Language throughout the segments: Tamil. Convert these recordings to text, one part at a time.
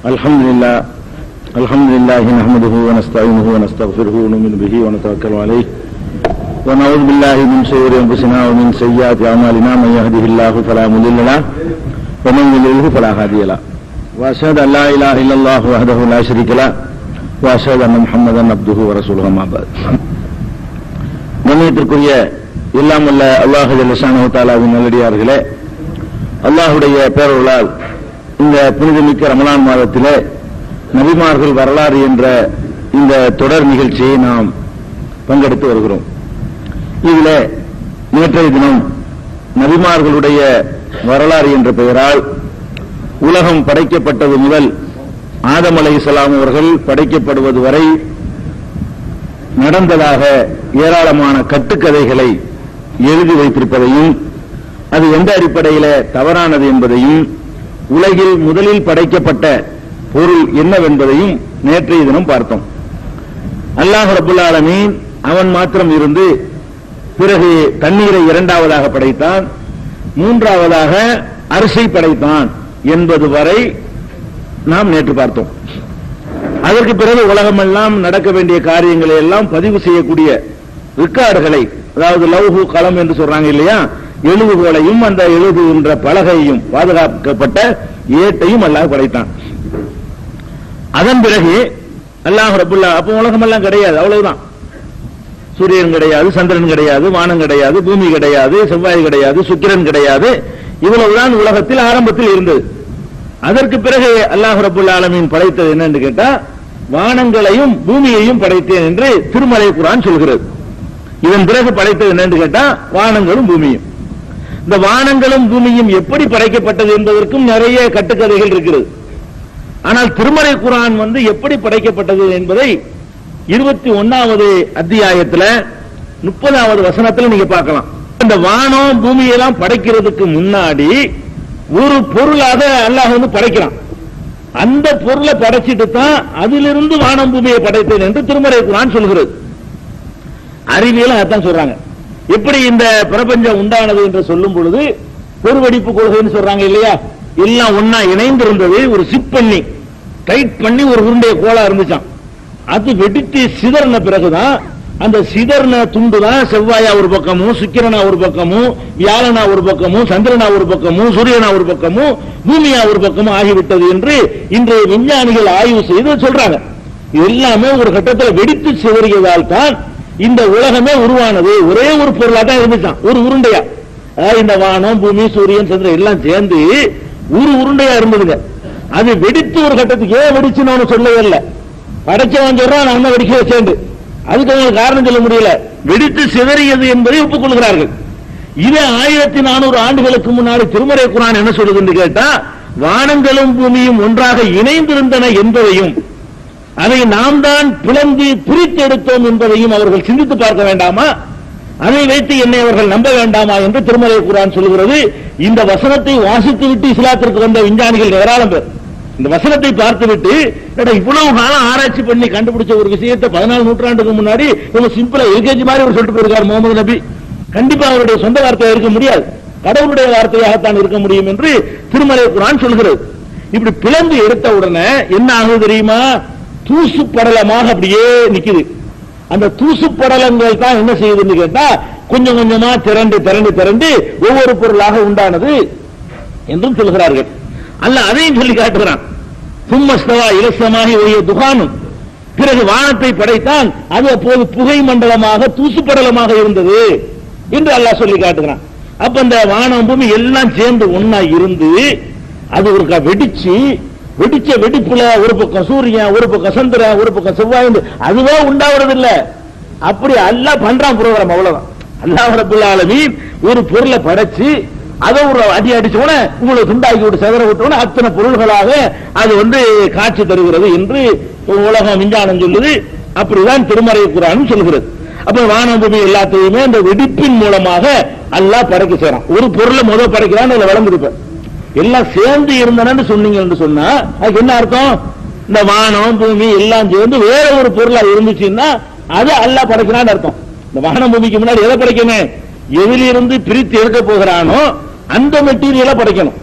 Alhamdulillah nahmaduhu wa nasta'inuhu wa nastaghfiruhu wa nu'minu bihi wa natawakkalu alayhi wa na'udzu billahi min shururi anfusina wa min sayyiati a'malina man yahdihillahu fala mudilla lahu wa man yudlilhu fala hadiya lahu wa ashhadu an la ilaha illallah wahdahu la sharika lahu wa ashhadu anna Muhammadan abduhu wa rasuluhu amma ba'd. கண்ணியத்திற்குரிய எல்லாம் வல்ல அல்லாஹ் ஜல்ல ஷானஹு தஆலாவின் நல்லடியார்களே, அல்லாஹ்வுடைய பேரருளால் இந்த புனிதமிக்க ரமலான் மாதத்திலே நபிமார்கள் வரலாறு என்ற இந்த தொடர் நிகழ்ச்சியை நாம் பங்கெடுத்து வருகிறோம். இதில் நேற்றைய தினம் நபிமார்களுடைய வரலாறு என்ற பெயரால் உலகம் படைக்கப்பட்டது முதல் ஆதம் அலைஹிஸ்ஸலாம் அவர்கள் படைக்கப்படுவது வரை நடந்ததாக ஏராளமான கட்டுக்கதைகளை எழுதி வைத்திருப்பதையும், அது எந்த அடிப்படையில் தவறானது என்பதையும், உலகில் முதலில் படைக்கப்பட்ட பொருள் என்னவென்பதையும் நேற்றைய தினம் பார்த்தோம். அல்லாஹ் ரப்புல் ஆலமீன் அவன் மாத்திரம் இருந்து பிறகு தண்ணீரை இரண்டாவதாக படைத்தான், மூன்றாவதாக அரிசி படைத்தான் என்பது வரை நாம் நேற்று பார்த்தோம். அதற்கு பிறகு உலகமெல்லாம் நடக்க வேண்டிய காரியங்களை எல்லாம் பதிவு செய்யக்கூடிய ரெக்கார்டுகளை, அதாவது லௌஹு கலம் என்று சொல்றாங்க இல்லையா, எழுதுகோலையும் அந்த எழுதுகின்ற பலகையும் பாதுகாக்கப்பட்ட ஏட்டையும் அல்லாஹ் படைத்தான். அதன் பிறகு அல்லாஹ் ரப்புல்லா, அப்ப உலகம் எல்லாம் கிடையாது, அவ்வளவுதான். சூரியன் கிடையாது, சந்திரன் கிடையாது, வானம் கிடையாது, பூமி கிடையாது, செவ்வாய் கிடையாது, சுக்கிரன் கிடையாது. இவ்வளவுதான் உலகத்தில் ஆரம்பத்தில் இருந்தது. அதற்கு பிறகு அல்லாஹ் ரப்புல் ஆலமீன் படைத்தது என்னன்னு கேட்டா, வானங்களையும் பூமியையும் படைத்தேன் என்று திருமலை குர்ஆன் சொல்கிறது. இதன் பிறகு படைத்தது என்னன்னு கேட்டா வானங்களும் பூமியும். இந்த வானங்களும் பூமியும் எப்படி படைக்கப்பட்டது என்பதற்கும் நிறைய கட்டுக்கதைகள் இருக்கிறது. ஆனால் திருமலை குர்ஆன் எப்படி படைக்கப்பட்டது என்பதை 21வது அத்தியாயத்துல 30வது வசனத்துல நீங்க பார்க்கலாம். இந்த வானம் பூமியெல்லாம் படைக்கிறதுக்கு முன்னாடி ஒரு பொருளாக அல்லாஹ் படைக்கிறான். அந்த பொருளை படைச்சிட்டு தான் அதிலிருந்து வானம் பூமியை படைத்தேன் என்று திருமலை குர்ஆன் சொல்கிறது. அறிவியல் அதான் சொல்றாங்க. எப்படி இந்த பிரபஞ்சம் உண்டானது என்று சொல்லும் பொழுது பொருவெடிப்பு கொள்கைன்னு சொல்றாங்க இல்லையா, எல்லாம் ஒன்னா இணைந்து இருந்தது, ஒரு சிப் பண்ணி டைட் பண்ணி ஒரு உருண்டைய கோலா இருந்துச்சான். அது வெடித்து சிதறின பிறகுதான் அந்த சிதறின துண்டு தான் செவ்வாயா ஒரு பக்கமும், சுக்கிரனா ஒரு பக்கமும், வியாழனா ஒரு பக்கமும், சந்திரனா ஒரு பக்கமும், சூரியனா ஒரு பக்கமும், பூமியா ஒரு பக்கமும் ஆகிவிட்டது என்று இன்றைய விஞ்ஞானிகள் ஆய்வு செய்து சொல்றாங்க. எல்லாமே ஒரு கட்டத்தில் வெடித்து சிதறியதால் தான் இந்த உலகமே உருவானது. ஒரே ஒரு பொருளா தான் இருந்துச்சான், ஒரு உருண்டையா. இந்த வானம், பூமி, சூரியன், சந்திரன் எல்லாம் சேர்ந்து ஒரு உருண்டையா இருந்ததுங்க. அது வெடித்து ஒரு கட்டத்துக்கு ஏன் வெடிச்சுன்னு சொல்லவே இல்லை. படைச்சவன் சொல்றான் நான் தான் வெடிக்க வச்சேன், அதுக்கு அவங்களுக்கு காரணம் சொல்ல முடியல. வெடித்து சிதறியது என்பதை ஒப்புக்கொள்கிறார்கள். இது 1400 ஆண்டுகளுக்கு முன்னாடி திருமலை குர்ஆன் என்ன சொல்லுது என்று கேட்டா, வானங்களும் பூமியும் ஒன்றாக இணைந்திருந்தன என்பதையும் அதை நாம் தான் பிளந்து பிரித்தெடுத்தோம் என்பதையும் அவர்கள் சிந்தித்து பார்க்க வேண்டாமா? அதை வைத்து என்னை அவர்கள் நம்ப வேண்டாமா என்று திருமலை குர்ஆன் சொல்கிறது. இந்த வசனத்தை வாசித்து விட்டு இஸ்லாத்திற்கு வந்த விஞ்ஞானிகள் ஏராளம் பேர் இந்த வசனத்தை பார்த்துவிட்டு, இவ்வளவு காலம் ஆராய்ச்சி பண்ணி கண்டுபிடிச்ச ஒரு விஷயத்தை 14 நூற்றாண்டுக்கு முன்னாடி ரொம்ப சிம்பிளா எல்கேஜி மாதிரி ஒரு சொல்லிட்டு போயிருக்கார் முகமது நபி. கண்டிப்பா அவருடைய சொந்த வார்த்தையா இருக்க முடியாது, கடவுளுடைய வார்த்தையாகத்தான் இருக்க முடியும் என்று திருமலை குர்ஆன் சொல்கிறது. இப்படி பிளந்து எடுத்த உடனே என்ன ஆகுது தெரியுமா? தூசு படலமாக அப்படியே நிக்குது. அந்த தூசு படலங்கள் தான் என்ன செய்யுதுன்னு கேட்டா, கொஞ்சம் கொஞ்சமா திரண்டு திரண்டு திரண்டு ஒவ்வொரு பொருளாக உண்டானது என்றும் சொல்கிறார்கள். அல்ல அதையும் சொல்லி காட்டுகிறான். சும்மஸ்தவா இலசமாகி ஒழிய துகானும், பிறகு வானத்தை படைத்தான், அது அப்போது புகை மண்டலமாக தூசு படலமாக இருந்தது என்று அல்லாஹ் சொல்லி காட்டுகிறான். அப்ப இந்த வானம் பூமி எல்லாம் சேர்ந்து ஒன்னா இருந்து அது ஒரு வெடிச்ச வெடிப்புல ஒரு பக்கம் சூரியன், ஒரு பக்கம் சந்திரன், ஒரு பக்கம் செவ்வாய், அதுவா உண்டாவது இல்ல. அப்படி அல்லாஹ் பண்றான் ப்ரோகிராம், அவ்வளவுதான். அல்லாஹ் ரப்புல் ஆலமீன் ஒரு பொருளை படைச்சு அதை ஒரு அடி அடிச்சோட உங்களை துண்டாக்கி விட்டு செதற விட்டோட அத்தனை பொருள்களாக அது காட்சி தருகிறது என்று உலகம் விஞ்ஞானம் சொல்லுது. அப்படிதான் திருமறை குர்ஆன் சொல்கிறது. அப்ப வானம் பூமி எல்லாத்தையுமே இந்த வெடிப்பின் மூலமாக அல்லாஹ் படைக்க செய்றான். ஒரு பொருளை முதல் படைக்கிறான், அதுல விளம்பிருப்ப எல்லாம் சேர்ந்து இருந்தனன்னு சொன்னீங்க என்று சொன்னா அதுக்கு என்ன அர்த்தம்? இந்த வானம் பூமி எல்லாம் சேர்ந்து வேற ஒரு பொருளா இருந்துச்சுன்னா அது அல்லாஹ் படைக்கிறான்னு அர்த்தம். இந்த வானம் பூமிக்கு முன்னாடி எதை படைக்கணும்? எதிலிருந்து பிரித்து எடுக்க போகிறானோ அந்த மெட்டீரியலை படைக்கணும்.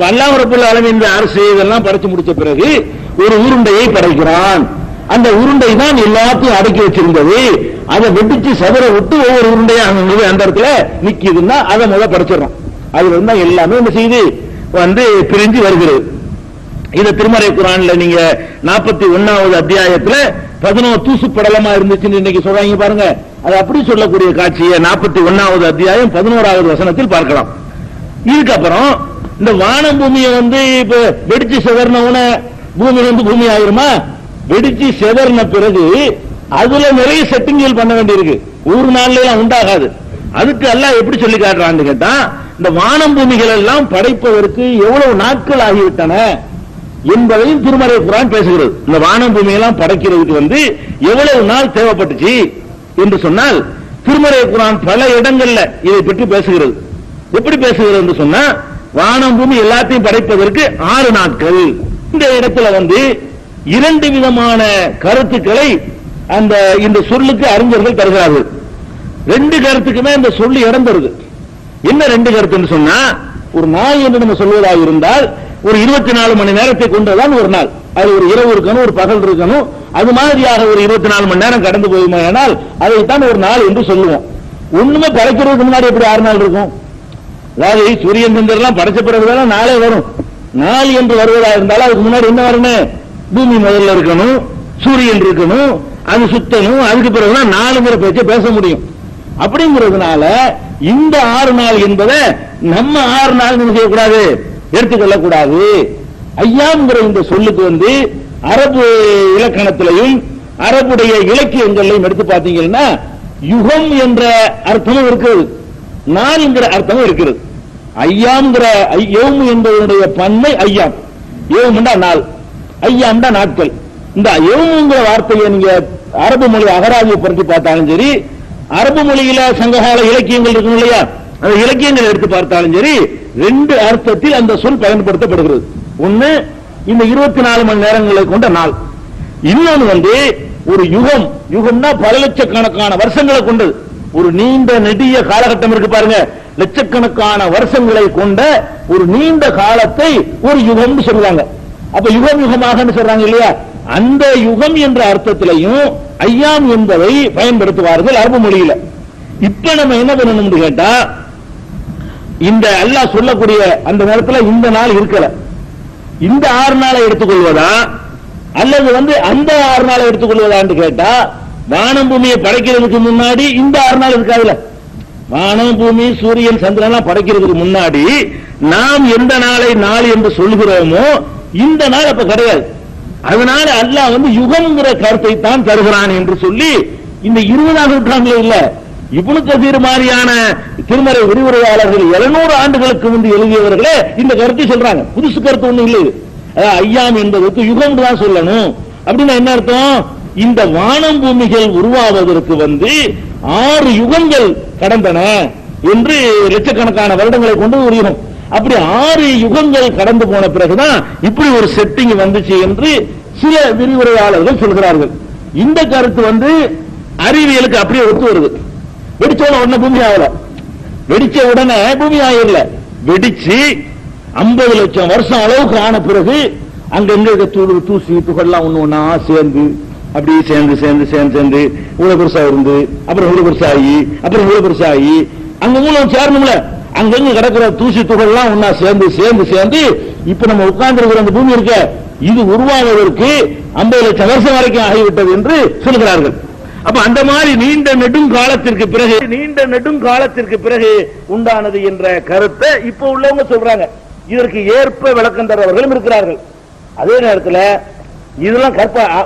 இப்ப அல்லாஹ் ரப்பல் ஆலமீன் இந்த அரசு இதெல்லாம் படைச்சு முடிச்ச பிறகு ஒரு உருண்டையை படைக்கிறான். அந்த உருண்டை தான் எல்லாத்தையும் அடக்கி வச்சிருந்தது. அதை வெடிச்சு சதுர விட்டு ஒவ்வொரு உருண்டையா அந்த இடத்துல நிக்குதுன்னா அதை முதல் படைச்சிடறோம். அதுல இருந்தா எல்லாமே இந்த செய்தி பிரிஞ்சு வருகிறது. இதை திருமறை குர்ஆன்ல நீங்க 41வது அத்தியாயத்துல 11 தூசு படலமா இருந்துச்சுன்னு இன்னைக்கு சொல்றாங்க பாருங்க. அது அப்படி சொல்லக்கூடிய காட்சியை 41வது அத்தியாயம் 11வது வசனத்தில் பார்க்கலாம். இதுக்கப்புறம் இந்த வானம் பூமியை இப்ப வெடிச்சு செதறினவுன பூமி பூமி ஆயிருமா? வெடிச்சு செதறின பிறகு அதுல நிறைய செட்டிங்கள் பண்ண வேண்டியிருக்கு. ஒரு நாள்ல எல்லாம் உண்டாகாது. அதுக்கு அல்லாஹ் எப்படி சொல்லி காட்டுறான்னு கேட்டா, இந்த வானம் பூமிகள் எல்லாம் படைப்பதற்கு எவ்வளவு நாட்கள் ஆகிவிட்டன என்பதையும் திருமறை குர்ஆன் பேசுகிறது. இந்த வானம் பூமியெல்லாம் படைக்கிறதுக்கு எவ்வளவு நாள் தேவைப்பட்டுச்சு என்று சொன்னால் திருமறை குர்ஆன் பல இடங்கள்ல இதை பற்றி பேசுகிறது. எப்படி பேசுகிறது என்று சொன்னா, வானம் பூமி எல்லாத்தையும் படைப்பதற்கு 6 நாட்கள். இந்த இடத்துல 2 விதமான கருத்துக்களை இந்த சொல்லுக்கு அறிஞர்கள் தருகிறார்கள். 2 கருத்துக்குமே இந்த சொல்லு இடம் தருது. என்ன 2 கருத்துன்னு சொன்னா, ஒரு நாள் என்று நம்ம சொல்வதாக இருந்தால் ஒரு 24 மணி நேரத்தை கொண்டதான் ஒரு நாள். அது ஒரு இரவு இருக்கணும், ஒரு பகல் இருக்கணும். அது மாதிரியாக ஒரு 24 மணி நேரம் கடந்து போயுமானால் அதைத்தான் ஒரு நாள் என்று சொல்லுவோம். ஒண்ணுமே படைக்கிறதுக்கு முன்னாடி எப்படி 6 நாள் இருக்கும்? அதாவது சூரியன் சந்திரன் படைச்ச பிறகுதான் நாளே வரும். நாள் என்று வருவதாக இருந்தாலும் அதுக்கு முன்னாடி என்ன வரணும்? பூமி முதல்ல இருக்கணும், சூரியன் இருக்கணும், அது சுத்தணும். அதுக்கு பிறகுதான் நாளுங்கிற பேச்சை பேச முடியும். அப்படிங்கிறதுனால இந்த 6 நாள் என்பதை நம்ம 6 நாள் செய்யக்கூடாது, எடுத்துக்கொள்ளக்கூடாது. ஐயாம்ங்கிற இந்த சொல்லுக்கு அரபு இலக்கணத்திலையும் அரபுடைய இலக்கியங்களையும் எடுத்து பார்த்தீங்கன்னா யுகம் என்ற அர்த்தமும் இருக்கிறது, நாள் என்கிற அர்த்தமும் இருக்கிறது. ஐயாம்ங்கிற யௌம் என்பதனுடைய பன்மை ஐயாம். யௌம்னா நாள், ஐயாம்னா நாட்கள். இந்த யௌம்ங்கிற வார்த்தையை நீங்க அரபு மொழி அகராதியை பற்றி பார்த்தாலும் சரி, அரபு மொழியில சங்ககால இலக்கியங்கள் இருக்கும் இல்லையா, அந்த இலக்கியங்கள் எடுத்து பார்த்தாலும் சரி 2 அர்த்தத்தில் அந்த சொல் பயன்படுத்தப்படுகிறது. ஒன்னு இந்த 24 மணி நேரங்களை கொண்ட நாள். இன்னொன்று ஒரு யுகம். யுகம்னா பல லட்சக்கணக்கான வருஷங்களை கொண்டது. ஒரு நீண்ட நெடிய காலகட்டம் இருக்கு பாருங்க, லட்சக்கணக்கான வருஷங்களை கொண்ட ஒரு நீண்ட காலத்தை ஒரு யுகம் சொல்றாங்க. அப்ப யுகம் யுகமாக சொல்றாங்க இல்லையா, அந்த யுகம் என்ற அர்த்தத்திலையும் ஐயாம் என்பதை பயன்படுத்துவார்கள் அரபு மொழியில. இப்ப நம்ம என்ன பண்ணணும் கேட்டா, இந்த அல்லாஹ் சொல்லக்கூடிய அந்த நேரத்தில் இந்த நாள் இருக்கல, இந்த 6 நாளை எடுத்துக்கொள்வதா அல்லது அந்த 6 நாளை எடுத்துக்கொள்வதான்னு கேட்டா, வானம் பூமியை படைக்கிறதுக்கு முன்னாடி இந்த 6 நாள் இருக்காதுல. வானம் பூமி சூரியன் சந்திரன் படைக்கிறதுக்கு முன்னாடி நாம் எந்த நாளை நாள் என்று சொல்கிறோமோ இந்த நாள் அப்ப கிடையாது. அதனால அல்லாஹ் யுகம்ங்கிற கருத்தை தான் தருகிறான் என்று சொல்லி இந்த 20ஆம் நூற்றாண்டுல இல்ல, இப்னு கஸீர் மாதிரியான திருமறை விரிவுரையாளர்கள் 700 ஆண்டுகளுக்கு முன்பு எழுதியவர்களே இந்த கருத்தை சொல்றாங்க. புதுசு கருத்து ஒண்ணு இல்லை. ஐயாம் என்பதற்கு யுகம் தான் சொல்லணும். அப்படின்னா என்ன அர்த்தம்? இந்த வானம் பூமிகள் உருவாவதற்கு 6 யுகங்கள் கடந்தன என்று லட்சக்கணக்கான வருடங்களை கொண்டு உருவம். அப்படி 6 யுகங்கள் கடந்து போன பிறகுதான் இப்படி ஒரு செட்டிங் வந்துச்சு என்று சில விரிவுரையாளர்கள் சொல்கிறார்கள். இந்த கருத்து அறிவியலுக்கு அப்படியே ஒத்து வருது. வெடிச்ச உடனே பூமி ஆகல, வெடிச்ச உடனே பூமி ஆயிரல, வெடிச்சு 50 லட்சம் வருஷம் அளவுக்கு ஆன பிறகு அங்க தூசி துகள்லாம் ஒண்ணு சேர்ந்து அப்படி சேர்ந்து சேர்ந்து சேர்ந்து சேர்ந்து இவ்வளவு பெருசா இருந்து அப்புறம் இவ்வளவு பெருசாகி அப்புறம் இவ்வளவு பெருசாகி அங்க மூலம் சேரணும்ல, அங்கங்க கிடக்கிற தூசி துகள்லாம் ஒன்னா சேர்ந்து சேர்ந்து சேர்ந்து இப்ப நம்ம உட்கார்ந்து இருக்கிற அந்த பூமி இருக்க இது உருவாவதற்கு 50 லட்சம் வருஷம் வரைக்கும் ஆகிவிட்டது என்று சொல்கிறார்கள். அப்ப அந்த மாதிரி நீண்ட நெடுங்காலத்திற்கு பிறகு உண்டானது என்ற கருத்தை இப்ப உள்ளவங்க சொல்றாங்க. இதற்கு ஏற்ப விளக்கம் தரவர்களும் இருக்கிறார்கள். அதே நேரத்தில் இதெல்லாம்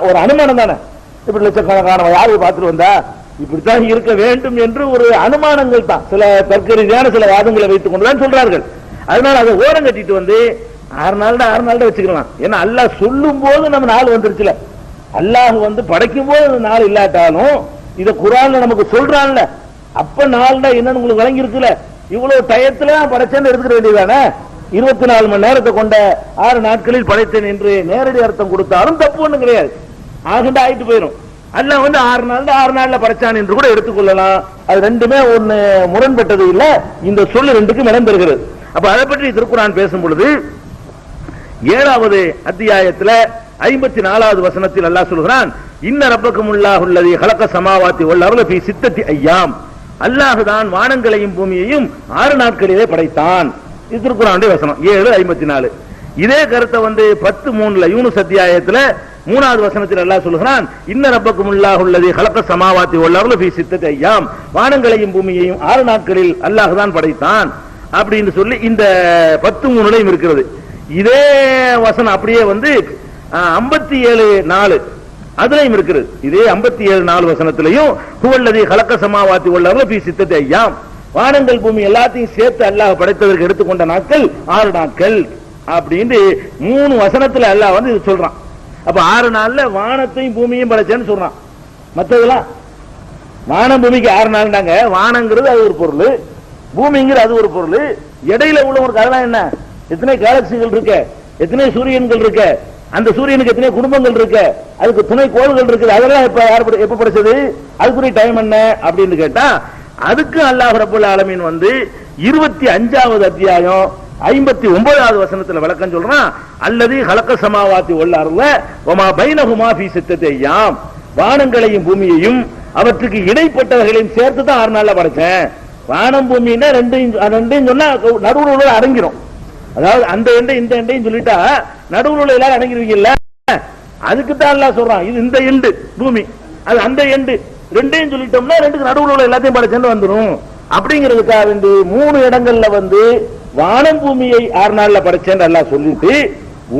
ஒரு அனுமானம் தானே. இப்படி லட்சக்கணக்கான யாரு பார்த்துட்டு வந்தா இப்படித்தான் இருக்க வேண்டும் என்று ஒரு அனுமானங்கள் தான், சில தற்கரீதியான சில வாதங்களை வைத்துக் கொண்டுதான் சொல்றார்கள். அதனால அதை ஓரம் கட்டிட்டு 6 நாள் வச்சுக்கலாம். ஏன்னா அல்லாஹ் சொல்லும் போது நம்ம நாள் வந்துருச்சுல, அல்லாஹ் படைக்கும் போது நாள் இல்லாட்டாலும் இத குர்ஆன்ல நமக்கு சொல்றான்ல, அப்ப நாள்னா என்னன்னு உங்களுக்கு வழங்கி இருக்குல்ல, இவ்வளவு டயத்துல படைச்சேன்னு எடுத்துக்க வேண்டியதானே. 24 மணி நேரத்தை கொண்ட 6 நாட்களில் படைத்தேன் என்று நேரடி அர்த்தம் கொடுத்தாலும் தப்பு ஒண்ணும் கிடையாது, ஆகிட்டு ஆயிட்டு போயிடும். அல்லாஹ் 6 நாள்ல படைச்சான் என்று கூட எடுத்துக்கொள்ளலாம். அது ரெண்டுமே முரண்பட்டது இல்ல. இந்த சொல்லு ரெண்டுக்கும் இடம் பெறுகிறது. அப்ப அதை பற்றி திருக்குர்ஆன் பேசும் பொழுது 7வது அத்தியாயத்துல 54வது வசனத்தில் அல்லாஹ் சொல்கிறான், இன்ன ரப்பக்குமுல்லாஹு அல்லதி ஹலக ஸமாவாத்தி வல் அர்த ஃபீ சித்தத்தி அய்யாம். அல்லாஹ் தான் வானங்களையும் பூமியையும் 6 நாட்களிலே படைத்தான். இது திருக்குர்ஆனுடைய வசனம் 7:54. இதே கருத்தை 10:3 யூனுஸ் அத்தியாயத்துல 3வது வசனத்தில் அல்லாஹ் சொல்கிறான், இன்ன ரப்பக்குமுல்லாஹு அல்லதி ஹலக ஸமாவாத்தி வல் அர்த ஃபீ சித்தத்தி அய்யாம். வானங்களையும் பூமியையும் 6 நாட்களில் அல்லாஹ் தான் படைத்தான் அப்படின்னு சொல்லி இந்த 10:3 இருக்கிறது. இதே வசனம் அப்படியே 57:4 அதுலயும் இருக்கிறது. இதே 57:4 வசனத்திலையும் ஹுவல்லதி ஹலக ஸமாவாத்தி வல் அர்த ஃபீ சித்தத்தி அய்யாம், வானங்கள் பூமி எல்லாத்தையும் சேர்த்து அல்லாஹ் படைத்ததற்கு எடுத்துக்கொண்ட நாட்கள் 6 நாட்கள் அப்படின்னு 3 வசனத்துல அல்லாஹ் இது சொல்றான். அப்ப 6 நாள்ல வானத்தையும் பூமியையும் படைச்சேன்னு சொல்றான். மற்றதெல்லாம் வானம் பூமிக்கு 6 நாள்னாங்க. வானங்கிறது அது ஒரு பொருள், பூமிங்கிறது அது ஒரு பொருள். இடையில உள்ளவங்களுக்கு அதெல்லாம் என்ன, எத்தனை கேலக்சிகள் இருக்க, எத்தனை சூரியன்கள் இருக்க, அந்த சூரியனுக்கு எத்தனை குடும்பங்கள் இருக்கு, அதுக்கு துணை கோள்கள் இருக்குது, அதெல்லாம் எப்ப படிச்சது, அதுக்குரிய டைம் என்ன அப்படின்னு கேட்டா, அதுக்கு அல்லாஹ் ரப்பல் ஆலமீன் 25வது அத்தியாயம் 59வது வசனத்துல விளக்கம் சொல்றான். அல்லதி ஹலக ஸமாவாத்தி வல் அர்த வமா பைனஹுமா ஃபீ சித்தத்தி அய்யாம், வானங்களையும் பூமியையும் அவற்றுக்கு இடைப்பட்டவர்களையும் சேர்த்து தான் 6 நாள்ல படைச்சேன். வானம் பூமின்னா ரெண்டையும் சொன்னா நடுவுல அடங்கிரும். அதாவது அந்த எண்டை இந்த எண்டையும் சொல்லிட்டா நடுவுல உள்ள எல்லாரும் அடங்கிருவீங்கல்ல, அதுக்கு தான் அல்லாஹ் சொல்றான். இது இந்த எண்டு பூமி, அது அந்த எண்டு, ரெண்டையும் சொல்லிட்டோம்னா ரெண்டுக்கு நடுவுல உள்ள எல்லாத்தையும் படைச்சேன்னு வந்துடும். அப்படிங்கிறதுக்காக 3 இடங்கள்ல வானம் பூமியை 6 நாள்ல படைச்சேன்னு அல்லாஹ் சொல்லிட்டு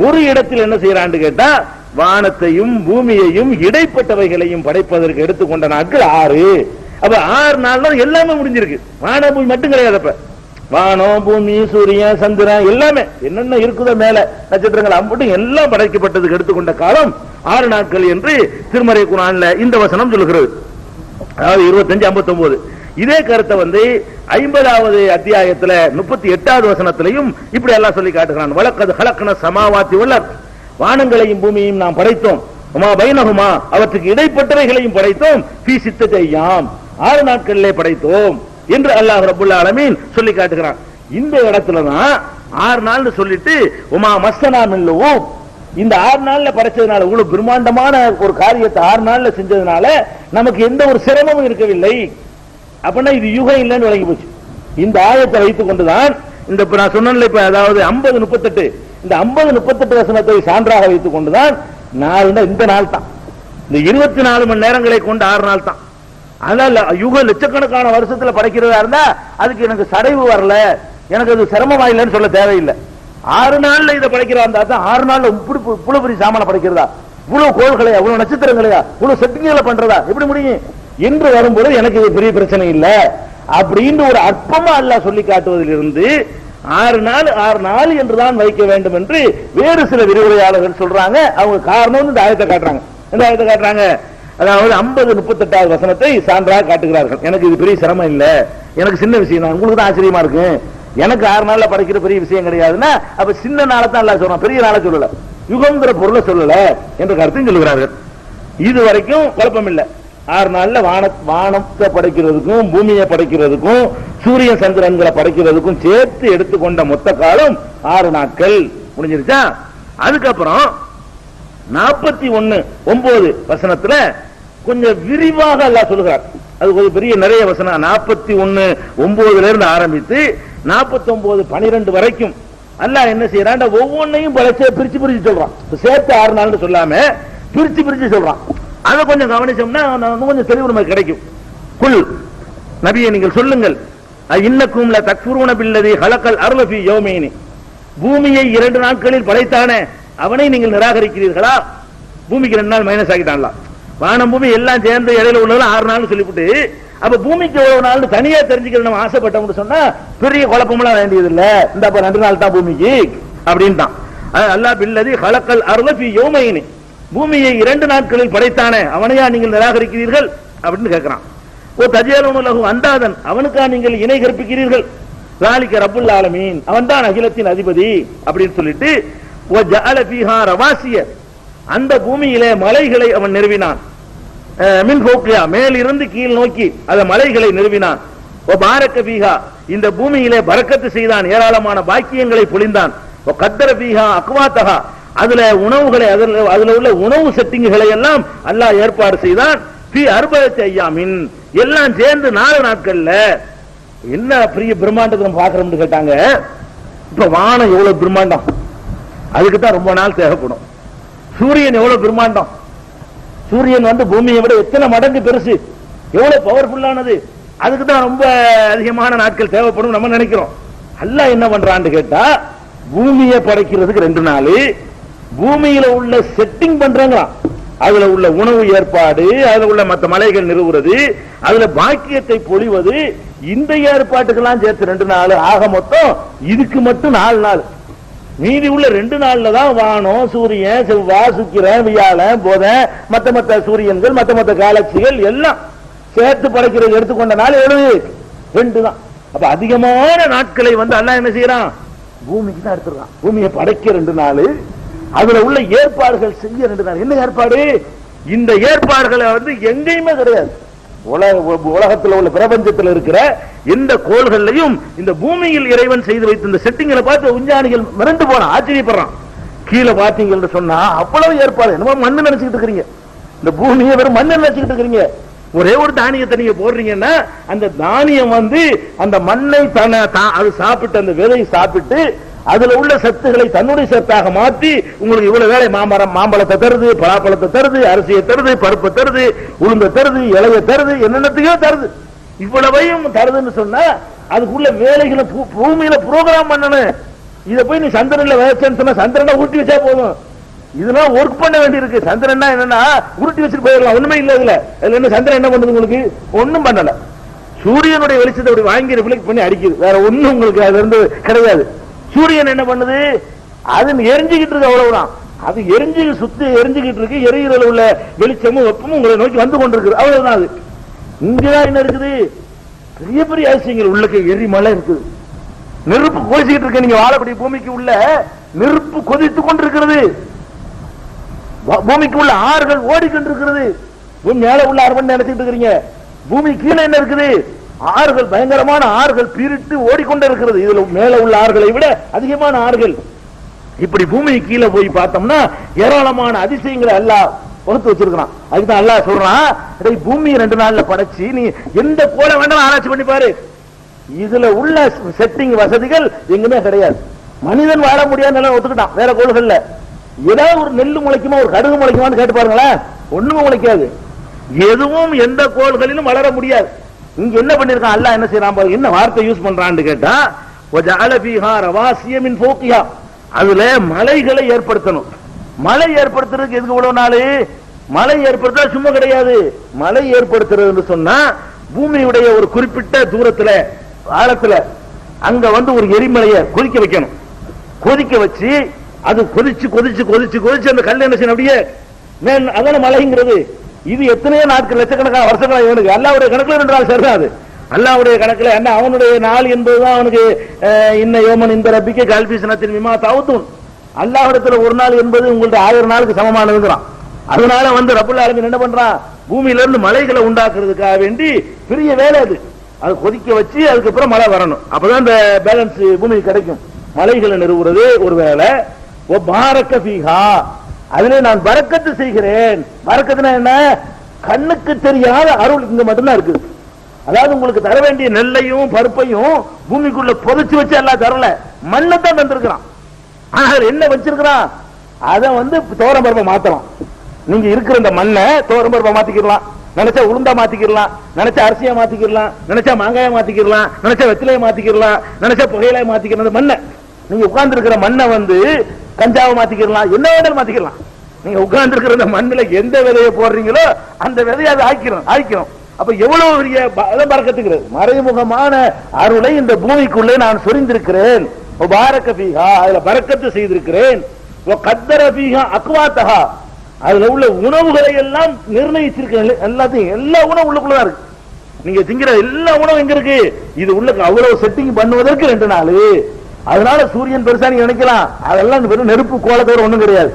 ஒரு இடத்தில் என்ன செய்யறான்னு கேட்டா, வானத்தையும் பூமியையும் இடைப்பட்டவைகளையும் படைப்பதற்கு எடுத்துக்கொண்ட நாட்கள் 6. அப்ப 6 நாள்ல எல்லாமே முடிஞ்சிருக்கு. வான பூமி மட்டும் கிடையாது. அப்ப வானம் பூமி சூரியன் சந்திரன் எல்லாமே என்னென்ன இருக்குதோ மேல நட்சத்திரங்கள் அம்பட்டும் எல்லாம் படைக்கப்பட்டதுக்கு எடுத்துக்கொண்ட காலம் 6 நாட்கள் என்று திருமறை குர்ஆன்ல இந்த வசனம் சொல்லுகிறது. அதாவது 25:59. இதே கருத்தை 50வது அத்தியாயத்துல 38வது வசனத்திலையும் இப்படி எல்லாம் சொல்லி காட்டுகிறான். வலக்கத் ஹலக்ன ஸமாவாத்தி வல் அர்த், வானங்களையும் பூமியையும் நாம் படைத்தோம், வமா பைனஹுமா அவற்றுக்கு இடைப்பட்டவைகளையும் படைத்தோம், ஃபீ சித்தத்தி அய்யாம் 6 நாட்களிலே படைத்தோம் என்று அல்லாஹ் ரப்பல் ஆலமீன் சொல்லி காட்டுகிறான். இந்த இடத்துல தான் 6 நாள்னு சொல்லிட்டு உமா மஸ்ஸனா மின் லூப், இந்த 6 நாள்ல படைச்சதுனால, இவ்வளவு பிரம்மாண்டமான ஒரு காரியத்தை 6 நாள்ல செஞ்சதுனால நமக்கு எந்த ஒரு சிரமமும் இருக்கவில்லை. அப்படின்னா இது யுகம் இல்லைன்னு விளங்கி போச்சு. இந்த ஆயத்தை வைத்துக் கொண்டுதான் இந்த நான் சொன்னேன்ல, இப்ப அதாவது 50:38 இந்த 50:38 வசனத்தை சான்றாக வைத்துக் கொண்டுதான் இந்த நாள் தான், இந்த 24 மணி நேரங்களை கொண்ட 6 நாள் தான். அதனால யுக லட்சக்கணக்கான வருஷத்துல படைக்கிறதா இருந்தா அதுக்கு எனக்கு சடைவு வரல, எனக்கு அது சிரமமா இல்லைன்னு சொல்ல தேவையில்லை. 6 நாள்ல இதை படைக்கிறதா இருந்தா தான் 6 நாள்ல இவ்வளவு பெரிய சாமான படைக்கிறதா, இவ்வளவு கோள்களையா, இவ்வளவு நட்சத்திரங்களையா, இவ்வளவு செட்டிங்களை பண்றதா எப்படி முடியும் என்று வரும்போது எனக்கு இது பெரிய பிரச்சனை இல்லை அப்படின்னு ஒரு அற்பமா அல்லாஹ் சொல்லி காட்டுவதிலிருந்து 6 நாள் என்றுதான் வைக்க வேண்டும் என்று வேறு சில விரிவுரையாளர்கள் சொல்றாங்க. அவங்க காரணம் இந்த ஆயத்தை காட்டுறாங்க. இந்த ஆயத்தை காட்டுறாங்க, அதாவது 50:38வது வசனத்தை சான்றாக காட்டுகிறார்கள். எனக்கு இது பெரிய சிரமம் இல்ல, எனக்கு சின்ன விஷயம் தான், உங்களுக்கு தான் ஆச்சரியமா இருக்கு, எனக்கு 6 நாள்ல படைக்கிற பெரிய விஷயம் கிடையாதுன்னா அப்ப சின்ன நாளை தான் அல்லாஹ் சொல்றான், பெரிய நாளை சொல்லல, யுகம்ங்கிற பொருளை சொல்லல என்ற கருத்தையும் சொல்லுகிறார்கள். இது வரைக்கும் குழப்பம் இல்லை. 6 நாள்ல வானத்தை படைக்கிறதுக்கும் பூமியை படைக்கிறதுக்கும் சூரிய சந்திரன்களை படைக்கிறதுக்கும் சேர்த்து எடுத்துக்கொண்ட மொத்த காலம் 6 நாட்கள் முடிஞ்சிருச்சா. அதுக்கப்புறம் 41:9 வசனத்துல கொஞ்சம் விரிவாக அல்லாஹ் சொல்லுகிறார். அது கொஞ்சம் பெரிய நிறைய வசனம். 41:9 இருந்து ஆரம்பித்து 49:12 வரைக்கும் அல்லாஹ் என்ன செய்யறான், ஒவ்வொன்னையும் பிரிச்சு சொல்றான். சேர்த்து 6 நாள்னு சொல்லாம பிரிச்சு சொல்றான். அதை கொஞ்சம் கவனிச்சோம்னா கொஞ்சம் தெளிவு நமக்கு கிடைக்கும். குல் நபியை நீங்கள் சொல்லுங்கள், இன்னக்கும் ல தக்ஃபுரூன பில்லதி ஹலகல் அர்த ஃபீ யௌமைனி, பூமியை 2 நாட்களில் படைத்தானே அவனை நீங்கள் நிராகரிக்கிறீர்களா. பூமிக்கு 2 நாள் மைனஸ் ஆகிட்டான்லாம், வானம் பூமி எல்லாம் சேர்ந்து இடையில உள்ளதுல 6 நாள் சொல்லிவிட்டு அப்ப பூமிக்கு எவ்வளவு நாள் தனியா தெரிஞ்சுக்கிற நம்ம ஆசைப்பட்டோம்னு சொன்னா பெரிய குழப்பமெல்லாம் வேண்டியது இல்ல, இந்த 2 நாள் தான் பூமிக்கு அப்படின்னு தான். அல்லாஹ் பில்லதி ஹலகல் அர்த ஃபீ யௌமைனி, பூமியை 2 நாட்களில் படைத்தானே அவனையா நீங்கள் நிராகரிக்கிறீர்கள் அப்படின்னு கேட்கிறான். ஓ தஜ்அலூன லஹு அந்தாதன், அவனுக்கா நீங்கள் இணை கற்பிக்கிறீர்கள். ஸாலிக ரப்புல் ஆலமீன், அவன் தான் அகிலத்தின் அதிபதி அப்படின்னு சொல்லிட்டு வ ஜஅல ஃபீஹா ரவாசிய, அந்த பூமியிலே மலைகளை அவன் நிறுவினான். மின் ஃபௌகியா, மேலிருந்து கீழ் நோக்கி அந்த மலைகளை நிறுவினான். வ பாரக ஃபீஹா, இந்த பூமியிலே பரக்கத்து செய்தான், ஏராளமான பாக்கியங்களை பொழிந்தான். கத்தர பீஹா அக்வாத்தஹா, அதுல உணவுகளை அதுல உள்ள உணவு செட்டிங்குகளை எல்லாம் அல்லாஹ் ஏற்பாடு செய்தான். ஃபீ அர்பஅத்தி அய்யாமின், எல்லாம் சேர்ந்து 4 நாட்கள்ல. என்ன பெரிய பிரம்மாண்டத்தை நம்ம பார்க்கறோம்னு கேட்டாங்க. இப்ப வானம் எவ்வளவு பிரம்மாண்டம், அதுக்கு தான் ரொம்ப நாள் தேவைப்படும். சூரியன் எவ்வளவு பிரம்மாண்டம், சூரியன் வந்து பூமியை விட எத்தனை மடங்கு பெருசு, எவ்வளவு பவர்ஃபுல்லானது, அதுக்கு தான் ரொம்ப அதிகமான நாட்கள் தேவைப்படும் நம்ம நினைக்கிறோம். அல்லாஹ் என்ன பண்றான்னு கேட்டா, பூமியை படைக்கிறதுக்கு 2 நாள், பூமியில உள்ள செட்டிங் பண்றாங்க, அதுல உள்ள உணவு ஏற்பாடு, அதுல உள்ள மற்ற மலைகள் நிறுவுறது, அதுல பாக்கியத்தை பொழிவது, இந்த ஏற்பாட்டுக்கெல்லாம் சேர்த்து 2 நாள். ஆக மொத்தம் இதுக்கு மட்டும் 4 நாள். மீதி உள்ள 2 நாள்ல தான் வானம், சூரியன், செவ்வாய், சுக்கிரன், வியாழன், புதன், மற்ற சூரியன்கள், மற்ற காலக்சிகள் எல்லாம் சேர்த்து படைக்கிறது எடுத்துக்கொண்ட நாள் 2 தான். அப்ப அதிகமான நாட்களை வந்து அல்லாஹ் என்ன செய்யறான், பூமிக்கு தான் எடுத்துறான். பூமியை படைக்க 2 நாள், அதுல உள்ள ஏற்பாடுகள் செய்ய 2 நாள். என்ன ஏற்பாடு, இந்த ஏற்பாடுகளை வந்து எங்கேயுமே கிடையாது. உலகத்தில் உள்ள பிரபஞ்சத்தில் இருக்கிற எந்த கோள்கள்லையும் இந்த பூமியில் இறைவன் செய்து வைத்த இந்த செட்டிங்களை பார்த்து விஞ்ஞானிகள் மிரண்டு போறான், ஆச்சரியப்படுறான். கீழே பாத்தீங்கன்னு சொன்னா அவ்வளவு ஏற்பாடு. என்னமோ மண்ணு நினைச்சுக்கிட்டு இருக்கிறீங்க, இந்த பூமியை வெறும் மண்ணு நினைச்சுக்கிட்டு இருக்கிறீங்க. ஒரே ஒரு தானியத்தை நீங்க போடுறீங்கன்னா அந்த தானியம் வந்து அந்த மண்ணை அது சாப்பிட்டு, அந்த விதை சாப்பிட்டு அதுல உள்ள சத்துக்களை தன்னுடைய சத்தாக மாற்றி உங்களுக்கு இவ்வளவு வேலை மாம்பழத்தை தருது, பலாப்பழத்தை தருது, அரிசியை தருது, பருப்பை தருது, உளுந்த தருது, இலைய தருது, என்னென்னத்தையோ தருது. இவ்வளவையும் தருதுன்னு சொன்னா அதுக்குள்ள வேலைகளை பூமியில புரோகிராம் பண்ணணும். இதை போய் நீ சந்திரன்ல வச்சேன்னு சொன்னா சந்திரனை ஊட்டி வச்சா போதும். இதெல்லாம் ஒர்க் பண்ண வேண்டி இருக்கு. சந்திரன் என்னன்னா உருட்டி வச்சுட்டு போயிடலாம், ஒண்ணுமே இல்ல. இதுல என்ன சந்திரன் என்ன பண்ணுது, உங்களுக்கு ஒண்ணும் பண்ணல. சூரியனுடைய வெளிச்சத்தை அப்படி வாங்கி ரிஃப்ளெக்ட் பண்ணி அடிக்குது, வேற ஒண்ணும் உங்களுக்கு அதுல இருந்து கிடையாது. சூரியன் என்ன பண்ணுது, அது எரிஞ்சுக்கிட்டு இருக்கு, அவ்வளவுதான். அது சுத்தி எரிஞ்சுக்கிட்டு இருக்கு. எரியிறதுல உள்ள வெளிச்சமும் வெப்பமும் உங்களை நோக்கி வந்து கொண்டிருக்கு, அவ்வளவுதான். அது இங்கதான் என்ன இருக்குது, பெரிய பெரிய அதிசயங்கள். உள்ளுக்கு எரிமலை இருக்குது, நெருப்பு கொதிச்சுக்கிட்டு இருக்கு. நீங்க வாழக்கூடிய பூமிக்கு உள்ள நெருப்பு கொதித்து கொண்டிருக்கிறது. பூமிக்கு உள்ள ஆறுகள் ஓடிக்கொண்டிருக்கிறது. மேல உள்ள ஆறு நினைச்சிட்டு இருக்கிறீங்க, பூமி கீழே என்ன இருக்குது, ஆறுகள், பயங்கரமான ஆறுகள் பீரிட்டு ஓடிக்கொண்டே இருக்கிறது. இதுல மேல உள்ள ஆறுகளை விட அதிகமான ஆறுகள். இப்படி பூமி கீழே போய் பார்த்தோம்னா ஏராளமான அதிசயங்களை அல்லாஹ் வகுத்து வச்சிருக்கான். அதுதான் அல்லாஹ் சொல்றான், பூமி 2 நாள்ல படைச்சு நீ எந்த கோளை வேண்டாம் ஆராய்ச்சி பண்ணி பாரு, இதுல உள்ள செட்டிங் வசதிகள் எங்குமே கிடையாது. மனிதன் வாழ முடியாத ஒத்துக்கிட்டான். வேற கோள்கள்ல ஏதாவது ஒரு நெல்லு முளைக்குமா, ஒரு கடுகு முளைக்குமான்னு கேட்டு பாருங்களேன், ஒண்ணுமே முளைக்காது. எதுவும் எந்த கோள்களிலும் வளர முடியாது. இங்க என்ன பண்ணிருக்கான் அல்லாஹ், என்ன செய்யறான், என்ன வார்த்தை யூஸ் பண்றான்னு கேட்டா, வஜஅல ஃபீஹா ரவாசிய மின் ஃபௌகிஹா, அதுல மலைகளை ஏற்படுத்தணும். மலை ஏற்படுத்துறதுக்கு எதுக்கு இவ்வளவு நாள்? மலை ஏற்படுத்த சும்மா கிடையாது. மலை ஏற்படுத்துறதுன்னு சொன்னா பூமியுடைய ஒரு குறிப்பிட்ட தூரத்துல ஆழத்துல அங்க வந்து ஒரு எரிமலையை கொதிக்க வைக்கணும். கொதிக்க வச்சு அது கொதிச்சு கொதிச்சு கொதிச்சு கொதிச்சு அந்த கல் என்ன செய்யணும், அப்படியே அதான மலைங்கிறது. இது எத்தனையோ நாட்கள், லட்சக்கணக்கான வருஷங்களா இவனுக்கு அல்லாஹ்வுடைய கணக்குல 2 நாள் சேர்றாது. அல்லாஹ்வுடைய கணக்குல என்ன, அவனுடைய நாள் என்பதுதான் அவனுக்கு இன்ன யோமன் இந்த ரப்பிக்கு கல்பிசனத்தின் விமா தவுத்துன். அல்லாஹ்விடத்துல ஒரு நாள் என்பது உங்கள்ட்ட 1000 நாளுக்கு சமமானதுங்கிறான். அதனால வந்து ரப்புல் ஆலமீன் என்ன பண்றான், பூமியில இருந்து மலைகளை உண்டாக்குறதுக்காக வேண்டி பெரிய வேலை அது. அது கொதிக்க வச்சு அதுக்கப்புறம் மழை வரணும், அப்பதான் இந்த பேலன்ஸ் பூமிக்கு கிடைக்கும். மலைகளை நிறுவுறது ஒரு வேலை. பாரக்க ஃபீஹா, அதிலே நான் பரக்கத்து செய்கிறேன். பரக்கத்துனா என்ன, கண்ணுக்கு தெரியாத அருள் இங்க மட்டும்தான் இருக்குது. அதாவது உங்களுக்கு தர வேண்டிய நெல்லையும் பருப்பையும் பூமிக்குள்ள புதைச்சு வச்சு எல்லாம் தரல, மண்ணை தான் தந்திருக்கிறான். ஆனால் என்ன வச்சிருக்கிறான், அதை வந்து தோரம் பருப்பை மாத்தலாம். நீங்க இருக்கிற இந்த மண்ணை தோரம் பருப்பை மாத்திக்கலாம், நினைச்சா உளுந்தா மாத்திக்கலாம், நினைச்சா அரிசியா மாத்திக்கலாம், நினைச்சா மாங்காய மாத்திக்கலாம், நினைச்சா வெத்திலையை மாத்திக்கலாம், நினைச்சா புகையில மாத்திக்கலாம். மண்ணை நீங்க உட்கார்ந்து இருக்கிற மண்ணை வந்து கஞ்சாவை மாத்திக்கலாம், என்ன வேணாலும் மாத்திக்கலாம். நீங்க உட்கார்ந்து இருக்கிற இந்த மண்ணுல எந்த விதையை போடுறீங்களோ அந்த விதையை அது ஆய்க்கிறோம். அப்ப எவ்வளவு பெரிய பரக்கத்துக்கிறது, மறைமுகமான அருளை இந்த பூமிக்குள்ளே நான் சொரிந்திருக்கிறேன். பாரக்க ஃபீஹா, அதுல பரக்கத்து செய்திருக்கிறேன். கத்தர ஃபீஹா அக்வாத்தஹா, அதுல உள்ள உணவுகளை எல்லாம் நிர்ணயிச்சிருக்கிறேன். எல்லாத்தையும் எல்லா உணவும் உள்ளுக்குள்ளதான் இருக்கு. நீங்க திங்கிற எல்லா உணவும் எங்க இருக்கு, இது உள்ள அவ்வளவு செட்டிங் பண்ணுவதற்கு 2 நாள். அதனால சூரியன் பெருசா நீங்க நினைக்கலாம், அதெல்லாம் வெறும் நெருப்பு கோலத்தோட ஒண்ணும் கிடையாது.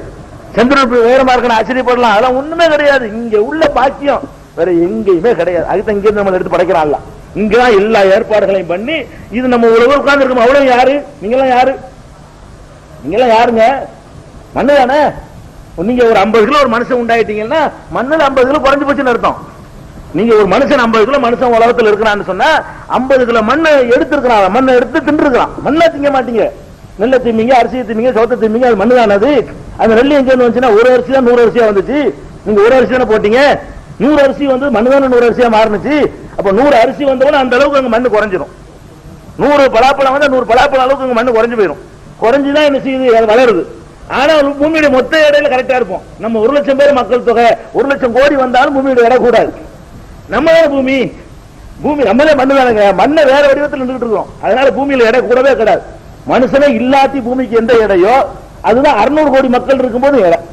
சந்திரன் உயரமா இருக்கணும் ஆச்சரியப்படலாம், அதெல்லாம் ஒண்ணுமே கிடையாது. இங்க உள்ள பாக்கியம் வேற எங்கேயுமே கிடையாது. அதுதான் இங்க நம்ம எடுத்து படைக்கிறான்ல, இங்கதான் எல்லா ஏற்பாடுகளையும் பண்ணி இது நம்ம உலகம் உட்கார்ந்து இருக்கோம். அவ்வளவு யாரு, நீங்க எல்லாம் யாரு, நீங்க யாருங்க? மண்ணு தானே. நீங்க ஒரு 50 கிலோ ஒரு மனுஷன் உண்டாயிட்டீங்கன்னா மண்ணுல 50 கிலோ குறைஞ்சு போச்சுன்னு அர்த்தம். நீங்க ஒரு மனுஷன் 50 கிலோ மனுஷன் உலகத்தில் இருக்கிறான்னு சொன்னா 50 கிலோ மண்ணை எடுத்துருக்கிறான், மண்ணை எடுத்து தின்றுக்கிறான். மண்ணை திங்க மாட்டீங்க, நெல்லை திம்பிங்க, அரிசியை திம்பிங்க, சோத்தை திம்பிங்க, அது மண்ணு தானே. அது அந்த நெல் எங்க வந்துச்சுன்னா ஒரு அரிசி தான் 100 அரிசியா வந்துச்சு. நீங்க ஒரு அரிசி தானே போட்டீங்க, 100 அரிசி வந்து மண்ணு தானே 100 அரிசியா மாறுனுச்சு. அப்ப 100 அரிசி வந்தவன அந்த அளவுக்கு அங்க மண்ணு குறைஞ்சிடும். 100 பலாப்பழம் வந்து 100 பலாப்பழம் அளவுக்கு அங்க மண்ணு குறைஞ்சு போயிடும். குறைஞ்சுதான் என்ன செய்யுது, அது வளருது. ஆனா பூமியுடைய மொத்த இடையில கரெக்டா இருப்போம். நம்ம 1 லட்சம் பேர் மக்கள் தொகை 1 லட்சம் கோடி வந்தாலும் பூமியுடைய இடம் கூடாது. நம்மளே பூமி நம்மளே மண்ணு தானுங்க. மண்ணை வேற வடிவத்தில் நின்றுட்டு இருக்கோம். அதனால பூமியில இடம் கூடவே கிடையாது. மனுஷனே இல்லாட்டி பூமிக்கு எந்த இடையோ அதுதான் 600 கோடி மக்கள் இருக்கும்போது இடம்.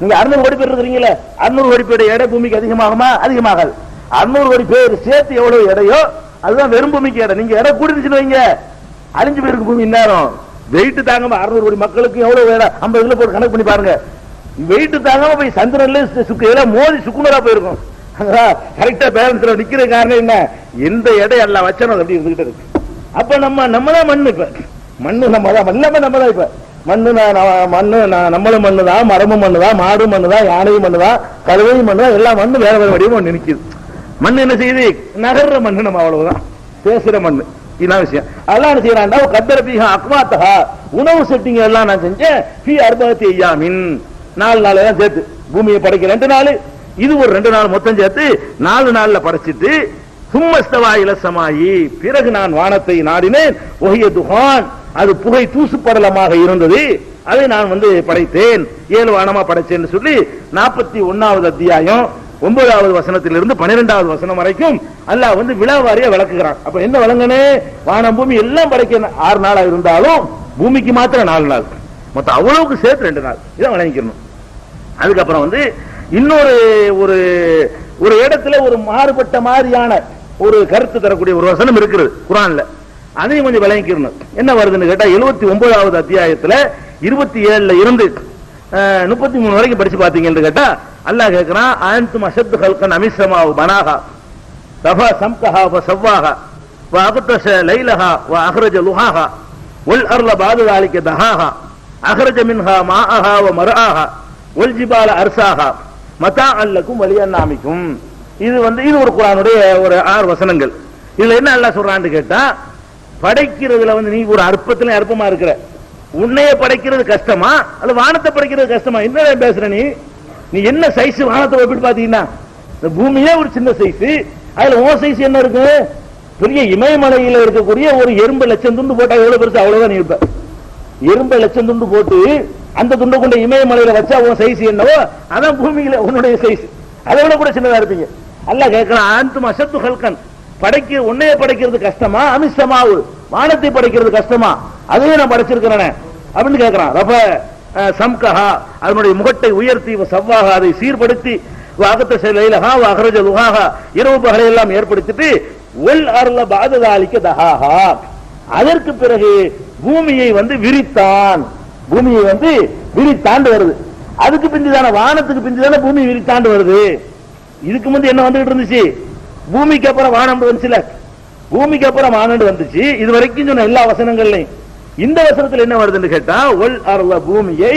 நீங்க 600 கோடி பேர் இருக்கிறீங்களே, 600 கோடி பேர் இடம் பூமிக்கு அதிகமாகுமா? அதிகமாகாது. 600 கோடி பேர் சேர்த்து எவ்வளவு இடையோ அதுதான் வெறும் பூமிக்கு இடம். நீங்க இடம் கூடிருச்சுன்னு வைங்க, அழிஞ்சு போயிருக்கு பூமி. இந்நேரம் வெயிட் தாங்காம 600 கோடி மக்களுக்கு எவ்வளவு இடம் 50 கிலோ போட்டு கணக்கு பண்ணி பாருங்க. வெயிட் தாங்காம போய் சந்திரன்ல மோதி சுக்குனரா போயிருக்கும். கரெக்டா பேலன்ஸ்ல நிக்கிற காரணம் என்ன? எந்த இடம் எல்லாம் வச்சனும் அப்படி இருந்துகிட்டு இருக்கு. அப்ப நம்மதான் மண்ணு. இப்ப மண்ணு நம்மதான் இப்ப மண்ணு நம்மளும் மண்ணுதான், மரமும் மண்ணுதான், மாடும் மண்ணுதான், யானையும் மண்ணுதான், கழுவையும் மண்ணுதான், எல்லா மண்ணு வேற வேற வடிவம் நிற்குது. மண்ணு என்ன செய்யுது? நகர்ற மண்ணு. நம்ம அவ்வளவுதான் பேசுற மண்ணு. இதான் விஷயம். அதெல்லாம் என்ன செய்யறாண்டா கத்தரபிஹா அக்மாத்தஹா உணவு செட்டிங் எல்லாம் நான் செஞ்சேன். ஃபீ அர்பஅத்தி அய்யாமின் 4 நாள் எல்லாம் சேர்த்து பூமியை படைக்க 2 நாள், இது ஒரு 2 நாள் மொத்தம் சேர்த்து 4 நாள்ல படைச்சிட்டு சும்மஸ்தவா இலசமாயி பிறகு நான் வானத்தை நாடினேன். ஒஹிய துஹான் அது புகை தூசு படலமாக இருந்தது. அதை நான் படைத்தேன். 7 வானமா படைச்சேன்னு சொல்லி 41வது அத்தியாயம் 9வது வசனத்திலிருந்து 12வது வசனம் வரைக்கும் அல்லாஹ் விழாவாரியா விளக்குகிறான். அப்ப என்ன விளங்கனே? வானம் பூமி எல்லாம் படைக்க 6 நாளா இருந்தாலும் பூமிக்கு மாத்திரம் 4 நாள், மொத்தம் அவ்வளவுக்கு சேர்த்து 2 நாள். இதான் விளங்கிக்கணும். அதுக்கப்புறம் இன்னொரு ஒரு இடத்துல ஒரு மாறுபட்ட மாதிரியான ஒரு கருத்து தரக்கூடிய ஒரு வசனம் இருக்கிறது குர்ஆன்ல. அதையும் கொஞ்சம் விளங்கிக்கணும். என்ன வருதுன்னு கேட்டா 79வது அத்தியாயத்துல 27ல இருந்து 33 வரைக்கும் படிச்சு பாத்தீங்கன்னு கேட்டா அல்லாஹ் கேட்கிறான், அன்தும் அஷத்து கல்கன் அமிஸ்ஸமாவு பனாஹா ரஃபா சம்கஹா வஸவ்வாஹா வஅக்தஷ லைலஹா வஅக்ரஜ லுஹாஹா வல் அர்ல பாத ذلك தஹாஹா அக்ரஜ மின்ஹா மாஅஹா வமர்ஆஹா வல் ஜிபால அர்சாஹா மதாஅன் லக்கும் வலியன்னாமிக்கும். இது இது ஒரு குர்ஆனுடைய ஒரு 6 வசனங்கள். இதுல என்ன அல்லாஹ் சொல்றான்னு கேட்டா, படைக்கிறதுல நீ ஒரு அற்பத்துல அற்பமா இருக்கிற, உன்னைய படைக்கிறது கஷ்டமா அல்ல வானத்தை படைக்கிறது கஷ்டமா? என்ன பேசுற நீ என்ன சைஸ் வானத்தை ஒப்பிட்டு பாத்தீங்கன்னா இந்த பூமியே ஒரு சின்ன சைஸ், அதுல உன் சைஸ் என்ன இருக்கு? பெரிய இமயமலையில இருக்கக்கூடிய ஒரு எறும்பு லட்சம் துண்டு போட்டா எவ்வளவு பெருசு அவ்வளவுதான் நீ இருப்ப. எறும்பு லட்சம் துண்டு போட்டு அந்த துண்டை கொண்ட இமயமலையில வச்சா உன் சைஸ் என்னவோ அதான் பூமியில உன்னுடைய சைஸ், அதை விட கூட சின்னதா இருப்பீங்க. அல்லாஹ் கேட்கிறான், அன்தும் அஷத்து கல்கன் உன்னைய படைக்கிறது கஷ்டமா அமிஸ்ஸமாவு வானத்தை படைக்கிறது கஷ்டமா? அதையே நான் படைச்சிருக்கிறேன் அப்படின்னு கேட்கிறான். ரஃப சம்கஹா அதனுடைய முகட்டை உயர்த்தி சவ்வாக அதை சீர்படுத்தி வஅக்தஷ லைலஹா வஅக்ரஜ லுஹாஹா இரவு பகலை எல்லாம் ஏற்படுத்திட்டு வல் அர்ல பாத ذلك தஹாஹா அதற்கு பிறகு பூமியை விரித்தான். பூமியை விரித்தாண்டு வருது. அதுக்கு பிந்திதான வானத்துக்கு பிந்திதான பூமி விரித்தாண்டு வருது. இதுக்கு முந்தி என்ன வந்துட்டு இருந்துச்சு? பூமிக்கு அப்புறம் வானம் வந்துச்சுல, பூமிக்கு அப்புறம் வானம் வந்துச்சு. இது வரைக்கும் சொன்ன எல்லா வசனங்கள்லையும் இந்த வசனத்தில் என்ன வருதுன்னு கேட்டா, ஒல் அர்ல பூமியை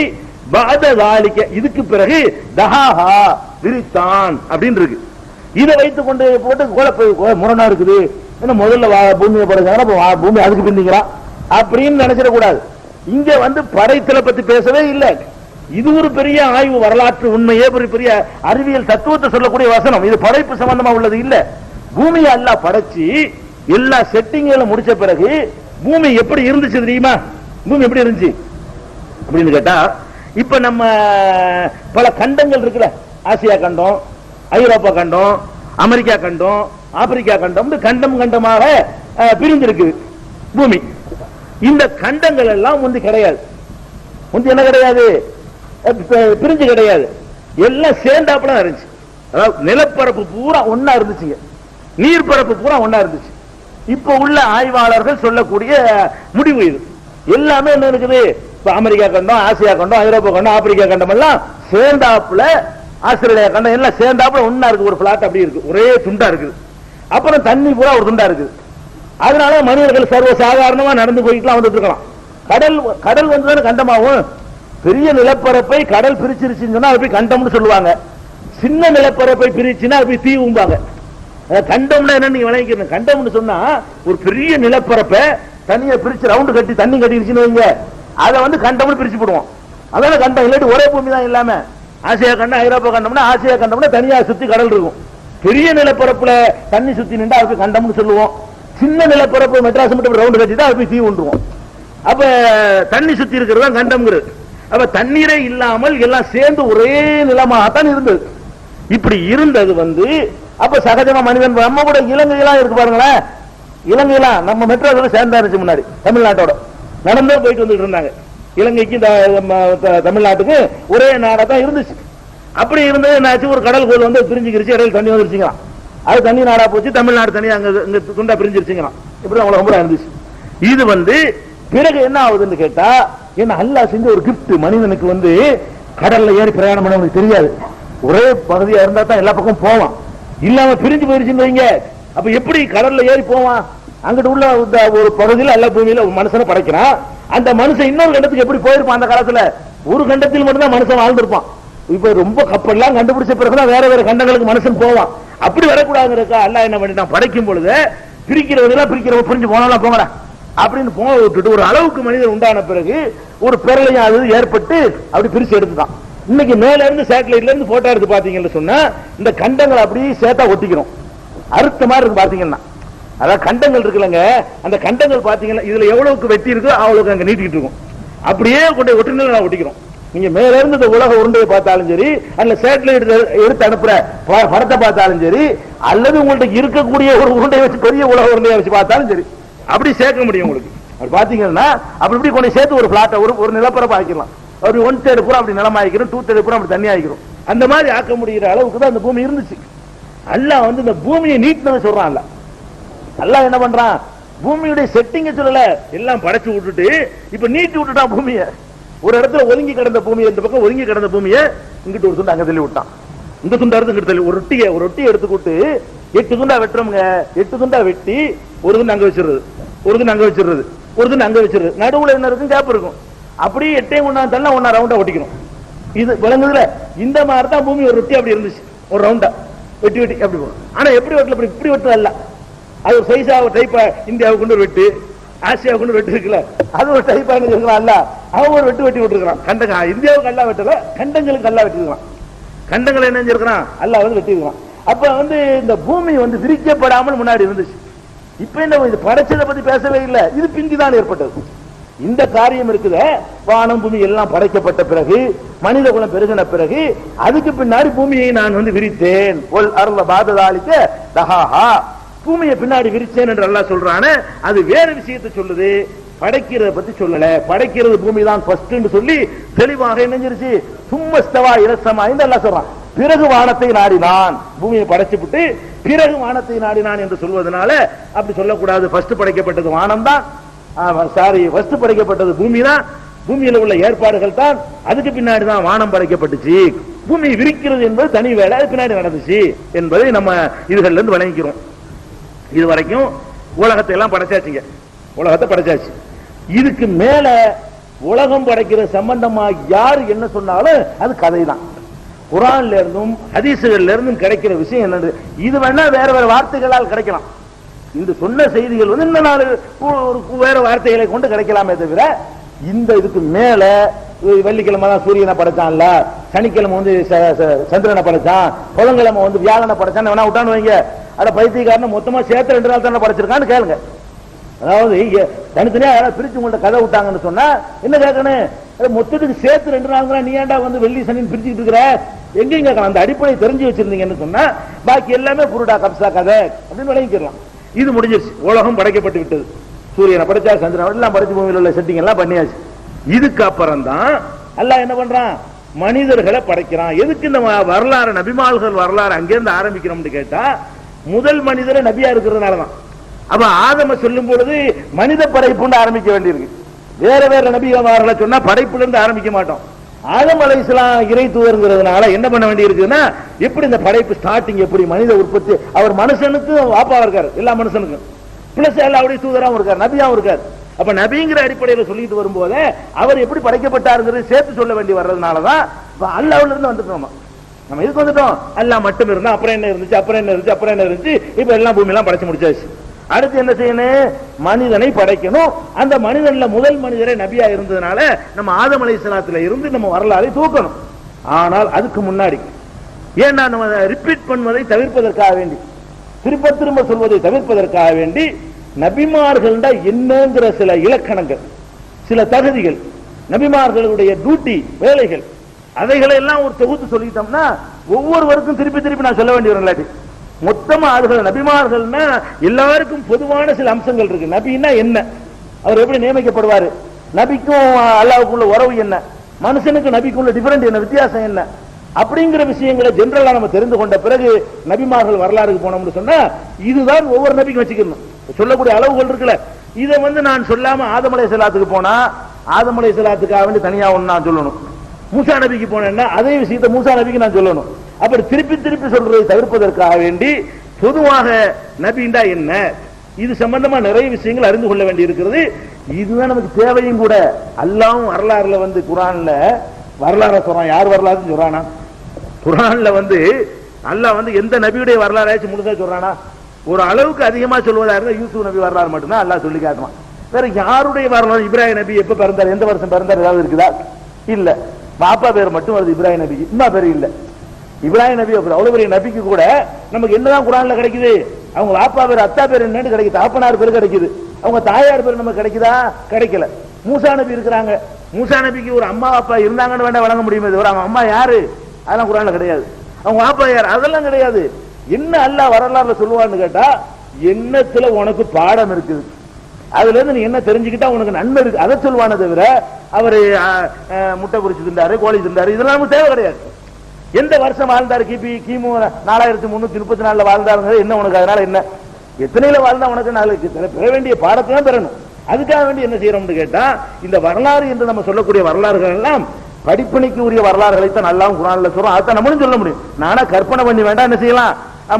பாத ذلك இதுக்கு பிறகு தஹாஹா விரித்தான் அப்படின்னு இருக்கு. இதை வைத்துக் கொண்டு போட்டு முரணா இருக்குது. முதல்ல பூமியை படைச்சாங்க, பூமி அதுக்கு பிந்திக்கிறான் அப்படின்னு நினைச்சிட கூடாது. இங்க படைத்தலை பத்தி பேசவே இல்லை. இது ஒரு பெரிய ஆய்வு, வரலாற்று உண்மையே பெரிய அறிவியல் தத்துவத்தை சொல்லக்கூடிய வசனம். இது படைப்பு சம்பந்தமா உள்ளது இல்ல. பூமியை அல்லாஹ் படைச்சு எல்லா செட்டிங்களும் முடிச்ச பிறகு பூமி எப்படி இருந்துச்சு தெரியுமா? பூமி எப்படி இருந்துச்சு அப்படின்னு கேட்டா, இப்ப நம்ம பல கண்டங்கள் இருக்குல்ல, ஆசியா கண்டம், ஐரோப்பா கண்டம், அமெரிக்கா கண்டம், ஆப்பிரிக்கா கண்டம், கண்டம் கண்டமாக பிரிஞ்சிருக்கு பூமி. இந்த கண்டங்கள் எல்லாம் கிடையாது. என்ன கிடையாது? பிரிஞ்சு கிடையாது. எல்லாம் சேர்ந்தாப்புல இருந்துச்சு. அதாவது நிலப்பரப்பு பூரா ஒன்னா இருந்துச்சுங்க, நீர்பரப்பு பூரா ஒன்னா இருந்துச்சு. இப்ப உள்ள ஆய்வாளர்கள் சொல்லக்கூடிய முடிவு இது. எல்லாமே என்ன இருக்குது? இப்ப அமெரிக்கா கண்டம், ஆசியா கண்டம், ஐரோப்பா கண்டம், ஆப்பிரிக்கா கண்டம் எல்லாம் சேர்ந்தாப்புல, ஆஸ்திரேலியா கண்டம் எல்லாம் சேர்ந்தாப்புல ஒன்னா இருக்கு. ஒரு பிளாட் அப்படி இருக்கு, ஒரே துண்டா இருக்குது. அப்புறம் தண்ணி பூரா ஒரு துண்டா இருக்குது. அதனால மனிதர்கள் சர்வ சாதாரணமா நடந்து போயிட்டுலாம் வந்துட்டு இருக்கலாம். கடல் வந்து கண்டமாகும். பெரிய நிலப்பரப்பை கடல் பிரிச்சிருச்சுன்னு சொன்னா அது போய் கண்டம்னு சொல்லுவாங்க. சின்ன நிலப்பரப்பை பிரிச்சுன்னா அது போய் தீவும்பாங்க. கண்டம்னா என்ன நீங்க விளங்கிக்கணும். கண்டம்னு சொன்னா ஒரு பெரிய நிலப்பரப்பை தண்ணியை பிரிச்சு ரவுண்டு கட்டி தண்ணி கட்டிருச்சுன்னு வைங்க, அதை வந்து கண்டம்னு பிரிச்சு போடுவோம். அதான கண்டம். இல்லாட்டி ஒரே பூமி தான் இல்லாம ஆசியா கண்டம் ஐரோப்பா கண்டம்னா ஆசியா கண்டம்னா தனியா சுத்தி கடல் இருக்கும். பெரிய நிலப்பரப்புல தண்ணி சுத்தி நின்றா அதுக்கு கண்டம்னு சொல்லுவோம். சின்ன நிலப்பரப்பு மெட்ராஸ் மட்டும் ரவுண்டு கட்டி தான் அது போய் தீவுன்றுவோம். அப்ப தண்ணி சுத்தி இருக்கிறது தான் கண்டம்ங்கிறது. அப்ப தண்ணீரே இல்லாமல் எல்லாம் சேர்ந்து ஒரே நிலமாகத்தான் இருந்தது. இப்படி இருந்தது வந்து அப்ப சகஜமா மனிதன் நம்ம கூட இலங்கையெல்லாம் இருக்கு பாருங்களேன். இலங்கையெல்லாம் நம்ம மெட்ரோஸோட சேர்ந்தா இருந்துச்சு. முன்னாடி தமிழ்நாட்டோட நடந்தே போயிட்டு வந்துட்டு இருந்தாங்க. இலங்கைக்கு தமிழ்நாட்டுக்கு ஒரே நாடா தான் இருந்துச்சு. அப்படி இருந்தது என்னாச்சு, ஒரு கடல் கோள் வந்து பிரிஞ்சுக்கிருச்சு, இடையில தண்ணி வந்துருச்சுங்க. அது தண்ணி நாடா போச்சு, தமிழ்நாடு தண்ணி அங்க துண்டா பிரிஞ்சிருச்சுங்க. இப்படிதான் உலகம் கூட இருந்துச்சு. இது வந்து பிறகு என்ன ஆகுதுன்னு கேட்டா, என்ன அல்லாஹ் செஞ்ச ஒரு கிஃப்ட் மனிதனுக்கு வந்து கடல்ல ஏறி பிரயாணம் பண்ண உங்களுக்கு தெரியாது. ஒரே பகுதியா இருந்தா தான் எல்லா பக்கம் போவான். இல்லாம பிரிஞ்சு போயிருச்சுன்னு வைங்க, அப்ப எப்படி கடல்ல ஏறி போவான்? அங்கிட்டு உள்ள ஒரு பகுதியில் அல்ல பூமியில ஒரு மனுஷனை படைக்கிறான். அந்த மனுஷன் இன்னொரு கண்டத்துக்கு எப்படி போயிருப்பான்? அந்த காலத்துல ஒரு கண்டத்தில் மட்டும்தான் மனுஷன் வாழ்ந்திருப்பான். இப்ப ரொம்ப கப்பல்லாம் கண்டுபிடிச்ச பிறகுதான் வேற வேற கண்டங்களுக்கு மனுஷன் போவான். அப்படி வரக்கூடாதுங்கக்கா அல்லாஹ் என்ன பண்ணிட்டான், படைக்கும் பொழுது பிரிக்கிறவங்க புரிஞ்சு போனாலும் போங்கடா அப்படின்னு போக விட்டுட்டு ஒரு அளவுக்கு மனிதன் உண்டான பிறகு ஒரு பெரலையும் அது ஏற்பட்டு அப்படி பிரிச்சு எடுத்துதான். இன்னைக்கு மேல இருந்து சேட்டலைட்ல இருந்து போட்டோ எடுத்து பாத்தீங்கன்னு சொன்னா இந்த கண்டங்களை அப்படியே சேர்த்தா ஒட்டிக்கிறோம். அறுத்த மாதிரி இருக்கு பாத்தீங்கன்னா. அதாவது கண்டங்கள் இருக்குல்லங்க, அந்த கண்டங்கள் பாத்தீங்கன்னா இதுல எவ்வளவுக்கு வெட்டி இருக்கோ அவ்வளவுக்கு அங்க நீட்டிட்டு இருக்கும். அப்படியே கொண்டு ஒட்டுநிலை ஒட்டிக்கிறோம். நீங்க மேல இருந்து இந்த உலக உருண்டையை பார்த்தாலும் சரி, அல்ல சேட்டலைட் எடுத்து அனுப்புற படத்தை பார்த்தாலும் சரி, அல்லது உங்கள்கிட்ட இருக்கக்கூடிய ஒரு உருண்டையை வச்சு பெரிய உலக உருண்டையை வச்சு பார்த்தாலும் சரி, அப்படி சேர்க்க முடியும் உங்களுக்கு. அப்படி பாத்தீங்கன்னா அப்படி இப்படி கொண்டு சேர்த்து ஒரு பிளாட்டை ஒரு நிலப்பரப்பு ஆக்கிடலாம். அப்படி 1/3 பூரா அப்படி நிலம் ஆகிக்கிறோம், 2/3 பூரா அப்படி தண்ணி ஆகிக்கிறோம். அந்த மாதிரி ஆக்க முடிகிற அளவுக்கு தான் அந்த பூமி இருந்துச்சு. அல்லாஹ் வந்து இந்த பூமியை நீட்டினதை சொல்றான். அல்லாஹ் என்ன பண்றான், பூமியுடைய செட்டிங்க சொல்லல, எல்லாம் படைச்சு விட்டுட்டு இப்ப நீட்டி விட்டுட்டான் பூமியை. ஒரு இடத்துல ஒதுங்கி கிடந்த பூமியை, இந்த பக்கம் ஒதுங்கி கிடந்த பூமியை இங்கிட்டு ஒரு துண்டு அங்க தள்ளி விட்டான். இந்த துண்டா இருந்து இங்கிட்டு தள்ளி ஒரு ரொட்டியை எடுத்துக்கிட்டு 8 துண்டா வெட்டுறோம்ங்க. 8 துண்டா வெட்டி ஒரு துண்டு அங்க வச்சிருது, ஒரு துண்டு அங்க வச்சிருது, ஒரு துண்டு அங்க வச்சிருது. நடுவுல என்ன இருக்கும், கேப் இருக்கும். அப்படியே 8 ஒண்ணா தள்ள ஒன்னா ரவுண்டா ஒட்டிக்கணும். இது விளங்குதுல. இந்த மாதிரி தான் பூமி ஒரு ரொட்டி அப்படி இருந்துச்சு, ஒரு ரவுண்டா வெட்டி வெட்டி அப்படி போகும். ஆனா எப்படி வெட்டல, இப்படி வெட்டு அல்ல. அது ஒரு சைஸா ஒரு டைப்பா இந்தியாவுக்கு கொண்டு வெட்டு, ஆசியாவுக்கு கொண்டு வெட்டு இருக்குல்ல, அது ஒரு டைப்பா இருக்கலாம். அவன் ஒரு வெட்டி விட்டுருக்கான். கண்டங்க இந்தியாவுக்கு அல்லா வெட்டல, கண்டங்களுக்கு அல்லா வெட்டிருக்கான். கண்டங்களை என்ன செஞ்சிருக்கான், அல்லா வந்து வெட்டிருக்கான். அப்ப வந்து இந்த பூமி வந்து விரிக்கப்படாமல் முன்னாடி இருந்துச்சு. இப்ப என்ன படைச்சதை பத்தி பேசவே இல்லை, இது பிந்திதான் ஏற்பட்டது. இந்த காரியம் இருக்குது. வானம் பூமி எல்லாம் படைக்கப்பட்ட பிறகு, மனித குலம் பெருகின பிறகு, அதுக்கு பின்னாடி பூமியை நான் வந்து விரித்தேன். பூமியை பின்னாடி விரிச்சேன் என்று அல்லாஹ் சொல்றானே, அது வேற விஷயத்தை சொல்லுது, படைக்கிறத பத்தி சொல்லல. படைக்கிறது பூமி தான் ஃபர்ஸ்ட் சொல்லி தெளிவாக என்னஞ்சிருச்சு. சும்மஸ்தவா இரசமா என்று அல்லாஹ் சொல்றான். பிறகு வானத்தை நாடினான். பூமியை படைச்சுவிட்டு பிறகு வானத்தை நாடினான் என்று சொல்வதனால அப்படி சொல்லக்கூடாது. ஃபர்ஸ்ட் படைக்கப்பட்டது வானம் தான், சாரி ஃபர்ஸ்ட் படைக்கப்பட்டது பூமி தான், பூமியில உள்ள ஏற்பாடுகள் தான், அதுக்கு பின்னாடி தான் வானம் படைக்கப்பட்டுச்சு. பூமி விரிக்கிறது என்பது தனி வேலை, அது பின்னாடி நடந்துச்சு என்பதை நம்ம இதுகள்ல இருந்து வழங்கிக்கிறோம். இது வரைக்கும் உலகத்தை எல்லாம் படைச்சாச்சுங்க, உலகத்தை படைச்சாச்சு. இதுக்கு மேல உலகம் படைக்கிற சம்பந்தமா யாரு என்ன சொன்னாலும் அது கதை தான். குர்ஆன்ல இருந்தும் ஹதீஸ்கள்ல இருந்தும் கிடைக்கிற விஷயம் என்னது, இது வேணா வேற வேற வார்த்தைகளால் கிடைக்கலாம். இந்த சொன்ன செய்திகள் வந்து இந்த நாள் வேற வார்த்தைகளை கொண்டு கிடைக்கலாமே தவிர, இந்த இதுக்கு மேல வெள்ளிக்கிழமை தான் சூரியனை படைச்சான்ல, சனிக்கிழமை வந்து சந்திரனை படைச்சான், புதன்கிழமை வந்து வியாழனை படைச்சான் வேணா விட்டான்னு வைங்க. அட பைத்தியக்காரன் மொத்தமா சேர்த்து 2 நாள் தானே படைச்சிருக்கான்னு கேளுங்க. அதாவது தனித்தனியா யாராவது பிரிச்சு உங்கள்ட்ட கதை விட்டாங்கன்னு சொன்னா என்ன கேட்கணும், மொத்தத்துக்கு சேர்த்து 2 நாள் நீ ஏன்டா வந்து வெள்ளி சனின்னு பிரிச்சுட்டு இருக்கிற, எங்கேயும் கேட்கலாம். அந்த அடிப்படை தெரிஞ்சு வச்சிருந்தீங்கன்னு சொன்னா பாக்கி எல்லாமே புருடா கப்சா கதை அப்படின்னு விளங்கிக்கலாம். இது முடிஞ்சிருச்சு, உலகம் படைக்கப்பட்டு விட்டது. சூரியனை படைச்சா, சந்திரன் எல்லாம் படைச்சு பூமியில் உள்ள செட்டிங் எல்லாம் பண்ணியாச்சு. இதுக்கு அப்புறம் தான் அல்லாஹ் என்ன பண்றான், மனிதர்களை படைக்கிறான். எதுக்கு இந்த வரலாறு, நபிமால்கள் வரலாறு அங்கிருந்து ஆரம்பிக்கிறோம்னு கேட்டா, முதல் மனிதரை நபியா இருக்கிறதுனாலதான். அப்ப ஆதம சொல்லும் பொழுது மனித படைப்புன்னு ஆரம்பிக்க வேண்டியிருக்கு. வேற வேற நபிமார்களை சொன்னா படைப்புல இருந்து ஆரம்பிக்க மாட்டோம். ஆதம் அலைஹிஸ்ஸலாம் இறை தூதர்ங்கிறதுனால என்ன பண்ண வேண்டி இருக்குன்னா, எப்படி இந்த படைப்பு ஸ்டார்டிங், எப்படி மனித உற்பத்தி, அவர் மனுஷனுக்கு வாப்பாவா இருக்காரு, எல்லா மனுஷனுக்கும் பிளஸ் எல்லாருடைய தூதராகவும் இருக்காரு, நபியாவும் இருக்காரு. அப்ப நபிங்கிற அடிப்படையில் சொல்லிட்டு வரும்போது அவர் எப்படி படைக்கப்பட்டாருங்கிறது சேர்த்து சொல்ல வேண்டி வர்றதுனாலதான் அல்லாஹ்வுல இருந்து வந்துட்டோம். நம்ம இதுக்கு வந்துட்டோம், அல்லாஹ் மட்டும் இருந்தா அப்புறம் என்ன இருந்துச்சு, அப்புறம் என்ன இருந்துச்சு, அப்புறம் என்ன இருந்துச்சு, இப்ப எல்லாம் பூமி எல்லாம் படைச்சு முடிச்சாச்சு. அடுத்து என்ன செய்யணும்? மனிதனை படைக்கணும். அந்த மனிதன்ல முதல் மனிதரே நபியா இருந்ததுனால நம்ம ஆதம் அலைஹிஸ்ஸலாத்துல இருந்து நம்ம வரலாறை தூக்கணும். ஆனால் அதுக்கு முன்னாடி ஏன்னா நம்ம ரிப்பீட் பண்ணுவதை தவிர்ப்பதற்காக வேண்டி, திரும்ப திரும்ப சொல்வதை தவிர்ப்பதற்காக வேண்டி நபிமார்கள் என்னங்கிற சில இலக்கணங்கள், சில தகுதிகள், நபிமார்களுடைய டியூட்டி வேலைகள், அதைகளை எல்லாம் ஒரு தொகுத்து சொல்லிட்டோம்னா ஒவ்வொருவருக்கும் திருப்பி திருப்பி நான் சொல்ல வேண்டிய ஒரு மொத்தமா ஆளுகள் நபிமார்கள்னா எல்லாருக்கும் பொதுவான சில அம்சங்கள் இருக்கு. நபின்னா என்ன, அவர் எப்படி நியமிக்கப்படுவாரு, நபிக்கும் அல்லாஹ்வுக்குள்ள உறவு என்ன, மனுஷனுக்கு நபிக்குள்ள டிஃபரெண்ட் என்ன, வித்தியாசம் என்ன, அப்படிங்கிற விஷயங்களை ஜெனரலா நம்ம தெரிந்து கொண்ட பிறகு நபிமார்கள் வரலாறுக்கு போனோம்னு சொன்னா இதுதான் ஒவ்வொரு நபிக்கும் வச்சுக்கணும். சொல்லக்கூடிய அளவுகள் இருக்குல்ல, இதை நான் சொல்லாம ஆதம் அலைஹிஸ்ஸலாத்துக்கு போனா ஆதம் அலைஹிஸ்ஸலாத்துக்காக வேண்டி தனியா ஒன்னு நான் சொல்லணும், மூசா நபிக்கு போனேன்னா அதே விஷயத்தை மூசா நபிக்கு நான் சொல்லணும். அப்படி திருப்பி திருப்பி சொல்றதை தவிர்ப்பதற்காக வேண்டி பொதுவாக நபிண்டா என்ன, இது சம்பந்தமா நிறைய விஷயங்கள் அறிந்து கொள்ள வேண்டி இருக்கிறது. இதுதான் நமக்கு தேவையும் கூட. அல்லாஹ்வும் வரலாறுல குர்ஆன்ல வரலாறு சொல்றான். யார் வரலாறு சொல்றானா? குர்ஆன்ல அல்லாஹ் எந்த நபியுடைய வரலாறாச்சும் முழுசா சொல்றானா? ஒரு அளவுக்கு அதிகமா சொல்வதா இருந்தா யூசுப் நபி வரலாறு மட்டும்தான் அல்லாஹ் சொல்லி காட்டுவான். வேற யாருடைய வரலாறு? இப்ராஹிம் நபி எப்ப பிறந்தார், எந்த வருஷம் பிறந்தார், ஏதாவது இருக்குதா? இல்ல. பாப்பா பேர் மட்டும் வருது இப்ராஹிம் நபி, அம்மா பேர் இல்ல. இப்ராஹிம் நபி அவ்வளவு பெரிய நபிக்கு கூட நமக்கு என்னதான் குர்ஆன்ல கிடைக்குது? அவங்க பாப்பா பேர் அத்தா பேர் என்னன்னு கிடைக்குது, தாப்பனார் பேர் கிடைக்குது, அவங்க தாயார் பேர் நமக்கு கிடைக்குதா? கிடைக்கல. மூசா நபி இருக்கிறாங்க, மூசா நபிக்கு ஒரு அம்மா அப்பா இருந்தாங்கன்னு வேண்டாம் வழங்க முடியுமே தவிர அவங்க அம்மா யாரு அதெல்லாம் குர்ஆன்ல கிடையாது, அவங்க அப்பா யார் அதெல்லாம் கிடையாது. என்ன அல்லாஹ் வரலாறுல சொல்லுவான்னு கேட்டா, எண்ணத்துல உனக்கு பாடம் இருக்குது, அதுல இருந்து நீ என்ன தெரிஞ்சுக்கிட்டா உனக்கு நன்மை இருக்கு அதை சொல்லுவானே தவிர அவரு முட்டை பொரிச்சு தின்றாரு, கோழி தின்றாரு, இதெல்லாம் நமக்கு தேவை கிடையாது. எந்த வருஷம் வாழ்ந்தாரு, கிமு 4334 வாழ்ந்தாருங்கிறது என்ன உனக்கு, அதனால என்ன, எத்தனையில வாழ்ந்தா உனக்கு நாளைக்கு பெற வேண்டிய பாடத்தை தான் பெறணும். அதுக்காக வேண்டி என்ன செய்யறோம்னு கேட்டா, இந்த வரலாறு என்று நம்ம சொல்லக்கூடிய வரலாறுகள் எல்லாம் படிப்பணிக்கு உரிய வரலாறுகளை தான் நல்லா குர்ஆன்ல சொல்றோம். அதான் நம்மளும் சொல்ல முடியும். நானா கற்பனை பண்ணி வேண்டாம், என்ன செய்யலாம்,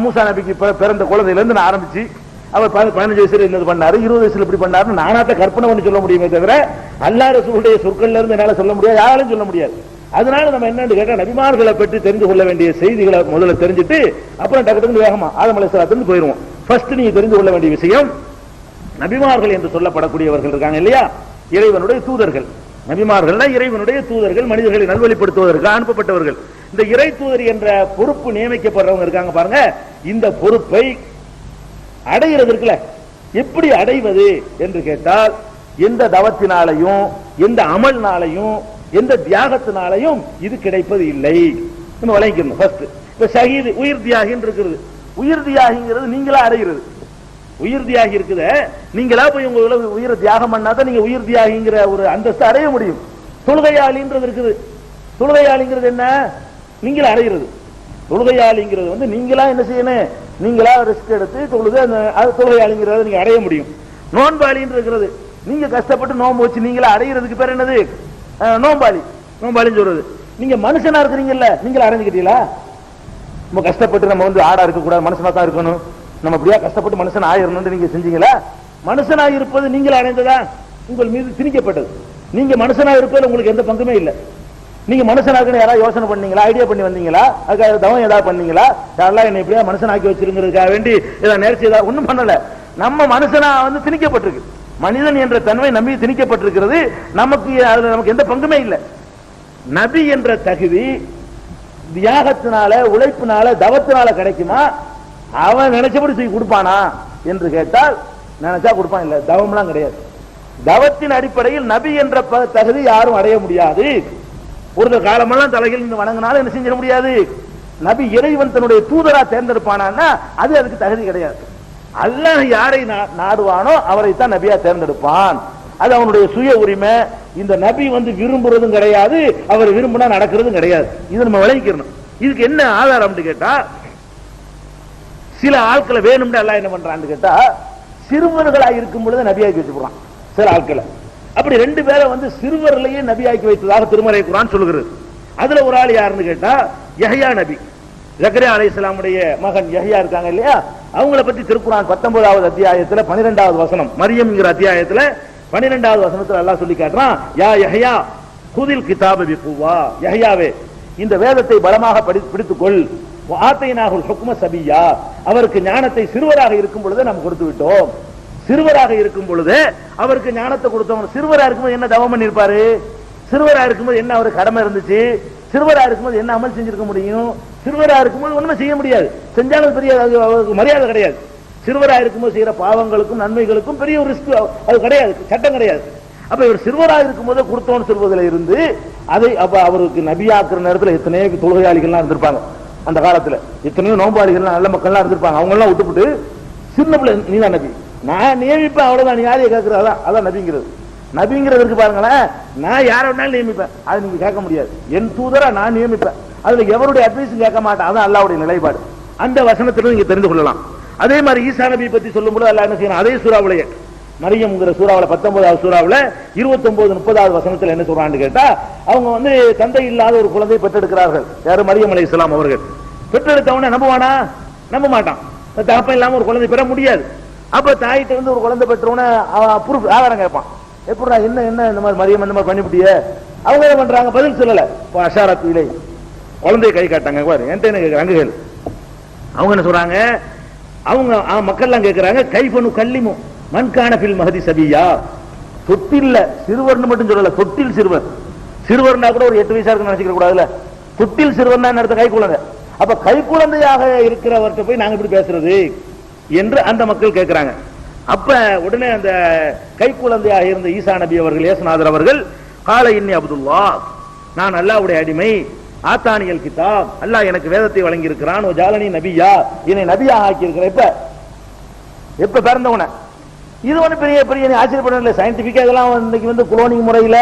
மூசா நபிக்கு பிறந்த குழந்தையில இருந்து நான் ஆரம்பிச்சு அவர் 15 வயசுல என்ன பண்ணாரு, 20 வயசுல இப்படி பண்ணாரு, நானாத்த கற்பனை பண்ணி சொல்ல முடியுமே தவிர அல்லாஹ் ரசூலுடைய சொற்கள்ல இருந்து என்னால சொல்ல முடியாது, யாராலும் சொல்ல முடியாது. அதனால நம்ம என்னன்னு கேட்டா, நபிமார்களை பற்றி தெரிந்து கொள்ள வேண்டிய செய்திகளை முதல்ல தெரிஞ்சுட்டு அப்புறம் டக்கு வேகமா ஆதம் அலைஹிஸ்ஸலாத்துக்கு போயிருவோம். ஃபர்ஸ்ட் நீங்க தெரிந்து கொள்ள வேண்டிய விஷயம், நபிமார்கள் என்று சொல்லப்படக்கூடியவர்கள் இருக்காங்க இல்லையா, இறைவனுடைய தூதர்கள். நபிமார்கள் இறைவனுடைய தூதர்கள், மனிதர்களை நல்வழிப்படுத்துவதற்கு அனுப்பப்பட்டவர்கள். இந்த இறை தூதர் என்ற பொறுப்பு நியமிக்கப்படுறவங்க இருக்காங்க பாருங்க, இந்த பொறுப்பை அடைகிறது இருக்குல்ல, எப்படி அடைவது என்று கேட்டால், எந்த தவத்தினாலையும் எந்த அமல்னாலையும் எந்த தியாகத்தினாலையும் இது கிடைப்பது இல்லை. நம்ம வழங்கிக்கணும். ஃபர்ஸ்ட் இப்ப ஷஹீத் உயிர் தியாகி இருக்கிறது, உயிர் தியாகிங்கிறது நீங்களா அடைகிறது. உயிர் தியாகி இருக்குத நீங்களா போய் உங்க உயிரை தியாகம் பண்ணாதான் நீங்க உயிர் தியாகிங்கிற ஒரு அந்தஸ்து அடைய முடியும். தொழுகையாளின்றது இருக்குது, தொழுகையாளிங்கிறது என்ன, நீங்களா அடைகிறது. தொழுகையாளிங்கிறது நீங்களா என்ன செய்யணும், நீங்களா ரிஸ்க் எடுத்து தொழுது தொழுகையாளிங்கிறத நீங்க அடைய முடியும். நோன்பாளின்னு இருக்கிறது, நீங்க கஷ்டப்பட்டு நோன்பு வச்சு நீங்களா அடைகிறதுக்கு பேர் என்னது, நோம்பாளி. நோம்பாளின்னு சொல்றது. நீங்க மனுஷனா இருக்கிறீங்கல்ல, நீங்களா அடைஞ்சுக்கிட்டீங்களா? நம்ம கஷ்டப்பட்டு நம்ம ஆடா இருக்க கூடாது, மனுஷனா தான் இருக்கணும், நம்ம அப்படியா கஷ்டப்பட்டு மனுஷன் ஆயிரணும் நீங்க செஞ்சீங்களா? மனுஷனாக இருப்பது நீங்கள் அடைந்ததா, உங்கள் மீது திணிக்கப்பட்டது. நீங்க மனுஷனாக இருப்பதில் உங்களுக்கு எந்த பங்குமே இல்லை. நீங்க மனுஷனாக யாராவது யோசனை பண்ணீங்களா, ஐடியா பண்ணி வந்தீங்களா, அதுக்காக தவம் ஏதாவது பண்ணீங்களா, யாரெல்லாம் என்ன இப்படியா மனுஷனாக்கி வச்சிருக்கிறதுக்காக வேண்டி ஏதாவது நேர்ச்சி ஏதாவது ஒண்ணும் பண்ணல. நம்ம மனுஷனா திணிக்கப்பட்டிருக்கு, மனிதன் என்ற தன்மை நம்பி திணிக்கப்பட்டிருக்கிறது. நமக்கு அதுல நமக்கு எந்த பங்குமே இல்லை. நபி என்ற தகுதி தியாகத்தினால, உழைப்பினால, தவத்தினால கிடைக்குமா? அவன் நினைச்சபடி செய்ய கொடுப்பானா என்று கேட்டால் நினைச்சா கொடுப்பான், இல்ல தவம்லாம் கிடையாது. தவத்தின் அடிப்படையில் நபி என்ற தகுதி யாரும் அடைய முடியாது. ஒரு காலமெல்லாம் தலைகள் வணங்கினாலும் என்ன செஞ்சிட முடியாது. நபி இறைவன் தன்னுடைய தூதரா தேர்ந்தெடுப்பானா அது அதுக்கு தகுதி கிடையாது. அல்லாஹ் யாரை நாடுவானோ அவரைத்தான் நபியா தேர்ந்தெடுப்பான். அது அவனுடைய சுய உரிமை. இந்த நபி விரும்புறதும் கிடையாது, அவர் விரும்பினா நடக்கிறதும் கிடையாது. இது நம்ம விளங்கிக்கணும். இதுக்கு என்ன ஆதாரம் கேட்டா, சில ஆட்களை வேணும்னு அல்லாஹ் என்ன பண்றான்னு கேட்டா, சிறுவர்களா இருக்கும் பொழுது நபியாக்கி வச்சு போறான் சில ஆட்களை. அப்படி 2 பேரை சிறுவர்களையே நபியாக்கி வைத்ததாக திருமறை குர்ஆன் சொல்லுகிறது. அதுல ஒரு ஆள் யாருன்னு கேட்டா யஹ்யா நபி. ஜக்கரியா அலைஹிஸ்ஸலாமுடைய மகன் யஹ்யா இருக்காங்க இல்லையா, அவங்கள பத்தி திருக்குர்ஆன் 19வது அத்தியாயத்துல 12வது வசனம் மரியம் என்கிற அத்தியாயத்துல 12வது வசனத்தில் அல்லாஹ் சொல்லி காட்டுறான், யா யஹ்யா குதில் கிதாப பிகுவா, யஹ்யாவே இந்த வேதத்தை பலமாக பிடித்துக்கொள், ஆத்தைனாகுல் ஹுக்ம சபியா, அவருக்கு ஞானத்தை சிறுவராக இருக்கும் பொழுதே நாம் கொடுத்து விட்டோம். சிறுவராக இருக்கும் பொழுது அவருக்கு ஞானத்தை கொடுத்தோம். சிறுவரா இருக்கும்போது என்ன தவம் பண்ணிருப்பாரு? சிறுவரா இருக்கும்போது என்ன அவருக்கு கடமை இருந்துச்சு? சிறுவரா இருக்கும்போது என்ன அமல் செஞ்சிருக்க முடியும்? சிறுவரா இருக்கும்போது ஒண்ணுமே செய்ய முடியாது. செஞ்சாலும் பெரிய அவருக்கு மரியாதை கிடையாது. சிறுவரா இருக்கும்போது செய்யற பாவங்களுக்கும் நன்மைகளுக்கும் பெரிய ஒரு ரிஸ்க் அது கிடையாது, சட்டம் கிடையாது. அப்ப இவர் சிறுவராக இருக்கும்போது கொடுத்தோன்னு சொல்வதில் இருந்து அதை அப்ப அவருக்கு நபியாக்குற நேரத்தில் எத்தனையோ தொழுகையாளிகள்லாம் இருந்திருப்பாங்க. அந்த காலத்துல எத்தனையோ நோம்பாளிகள்லாம் நல்ல மக்கள்லாம் இருந்திருப்பாங்க. அவங்க எல்லாம் விட்டுவிட்டு சின்ன பிள்ளை நீதான் நபி, நான் நியமிப்பேன், அவ்வளவுதான், நீ யாரையும் கேட்கறது அதான் நபிங்கிறது. நபிங்கிறதுக்கு பாருங்களேன், நான் யாரை வேணாலும் நியமிப்பேன், அதை நீங்க கேட்க முடியாது. என் தூதரா நான் நியமிப்பேன், அதுல எவருடைய அட்வைஸும் கேட்க மாட்டேன். அதான் அல்லாஹ்வுடைய நிலைப்பாடு. அந்த வசனத்திலிருந்து நீங்க தெரிந்து கொள்ளலாம். அதே மாதிரி ஈசா நபி பத்தி சொல்லும்போது அல்லாஹ் என்ன செய்யணும், அதே சூறாவுலயே மரியம்ங்கிற சூறாவுல 19வது சூறாவுல 29 30வது வசனத்துல என்ன சொல்றான்னு கேட்டா, அவங்க வந்து தந்தை இல்லாத ஒரு குழந்தை பெற்றெடுக்கிறார்கள். யாரு? மரியம் அலைஹிஸ்ஸலாம் அவர்கள். பெற்றெடுத்தவன நம்புவானா? நம்ப மாட்டான். தகப்பன் இல்லாம ஒரு குழந்தை பெற முடியாது. அப்ப தாயிட்ட இருந்து ஒரு குழந்தை பெற்றவன ப்ரூஃப் ஆதாரம் கேட்பான். எப்படா என்ன என்ன இந்த மாதிரி மரியம் இந்த மாதிரி பண்ணிவிட்டியே? அவங்க என்ன பண்றாங்க? பதில் சொல்லல. அஷாரத் இலை, குழந்தைய கை காட்டாங்க. என்கிட்ட என்ன கேட்கறாங்க கேளு. அவங்க என்ன சொல்றாங்க? அவங்க மக்கள் எல்லாம் கேட்கிறாங்க, கைஃபனு கல்லிமு மன்கான ஃபில் மஹதி சபியா, தொட்டில்ல சிறுவர்னு மட்டும் சொல்லல, தொட்டில் சிறுவர். சிறுவர்னா கூட ஒரு 8 வயசா இருக்குன்னு நினைச்சுக்க கூடாதுல. தொட்டில் சிறுவர்னா என்ன அர்த்தம்? கை குழந்தை. அப்ப கை குழந்தையாக இருக்கிறவர்கிட்ட போய் நாங்க இப்படி பேசுறது என்று அந்த மக்கள் கேட்கிறாங்க. அப்ப உடனே அந்த கை குழந்தையாக இருந்த ஈசா நபி அவர்கள், இயேசுநாதர் அவர்கள், கால இன்னி அப்துல்லா, நான் அல்லாஹ்வுடைய அடிமை, ஆத்தானியல் கிதாப், அல்லாஹ் எனக்கு வேதத்தை வழங்கி இருக்கிறான், ஜாலனி நபியா, என்னை நபியாக ஆக்கி இருக்கிறேன். எப்ப பிறந்தவன இது வந்து பெரிய பெரிய ஆச்சரியப்பட இல்லை. சயின்டிபிக்கா இதெல்லாம் இன்னைக்கு வந்து குளோனிங் முறையில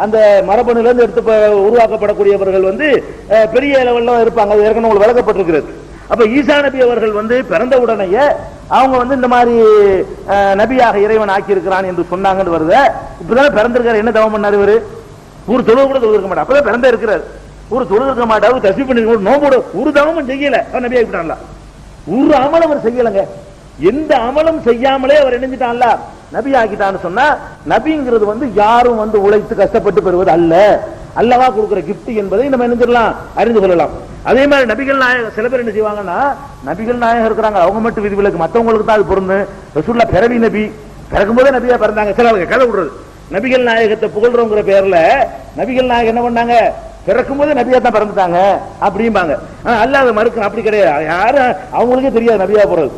அந்த மரபணுல இருந்து எடுத்து உருவாக்கப்படக்கூடியவர்கள் வந்து பெரிய லெவல்ல இருப்பாங்க. அது ஏற்கனவே உங்களுக்கு விளக்கப்பட்டிருக்கிறது. அப்ப ஈசா நபி அவர்கள் வந்து பிறந்த உடனேயே அவங்க வந்து இந்த மாதிரி நபியாக இறைவன் ஆக்கி இருக்கிறான் என்று சொன்னாங்கன்னு வருது. இப்பதானே பிறந்திருக்காரு. என்ன தவம் பண்ணாரு இவரு? ஒரு தொழுக கூட தொழுக மாட்டார். அப்பதான் பிறந்த இருக்கிறார். ஒரு தொழுக மாட்டாரு, தஸ்பீ பண்ணி நோம்போட ஒரு தவமும் செய்யல. அவர் நபி ஆகிட்டான்ல. ஒரு அமலம் அவர் செய்யலங்க. எந்த அமலும் செய்யாமலே அவர் இணைஞ்சிட்டான்ல, நபி ஆக்கிட்டான்னு சொன்னா, நபிங்கிறது வந்து யாரும் வந்து உழைத்து கஷ்டப்பட்டு பெறுவது அல்ல, அல்லவா கொடுக்கிற கிஃப்ட் என்பதை நம்ம நினைஞ்சிடலாம், அறிந்து கொள்ளலாம். அதே மாதிரி நபிகள் நாயகம் சில பேர் என்ன செய்வாங்கன்னா, நபிகள் நாயகம் இருக்கிறாங்க, அவங்க மட்டும் விதிவிலக்கு, மற்றவங்களுக்கு தான் அது பொருந்து. ரசூலுல்லாஹ் பிறவி நபி, பிறக்கும் போதே நபியா பிறந்தாங்க. சில கதை விடுறது, நபிகள் நாயகத்தை புகழ்றோங்கிற பேர்ல நபிகள் நாயகம் என்ன பண்ணாங்க, பிறக்கும் போது நபியா தான் பிறந்துட்டாங்க அப்படிம்பாங்க. அல்லாஹ் மறுக்கணும், அப்படி கிடையாது. யாரும் அவங்களுக்கே தெரியாது நபியா போறது.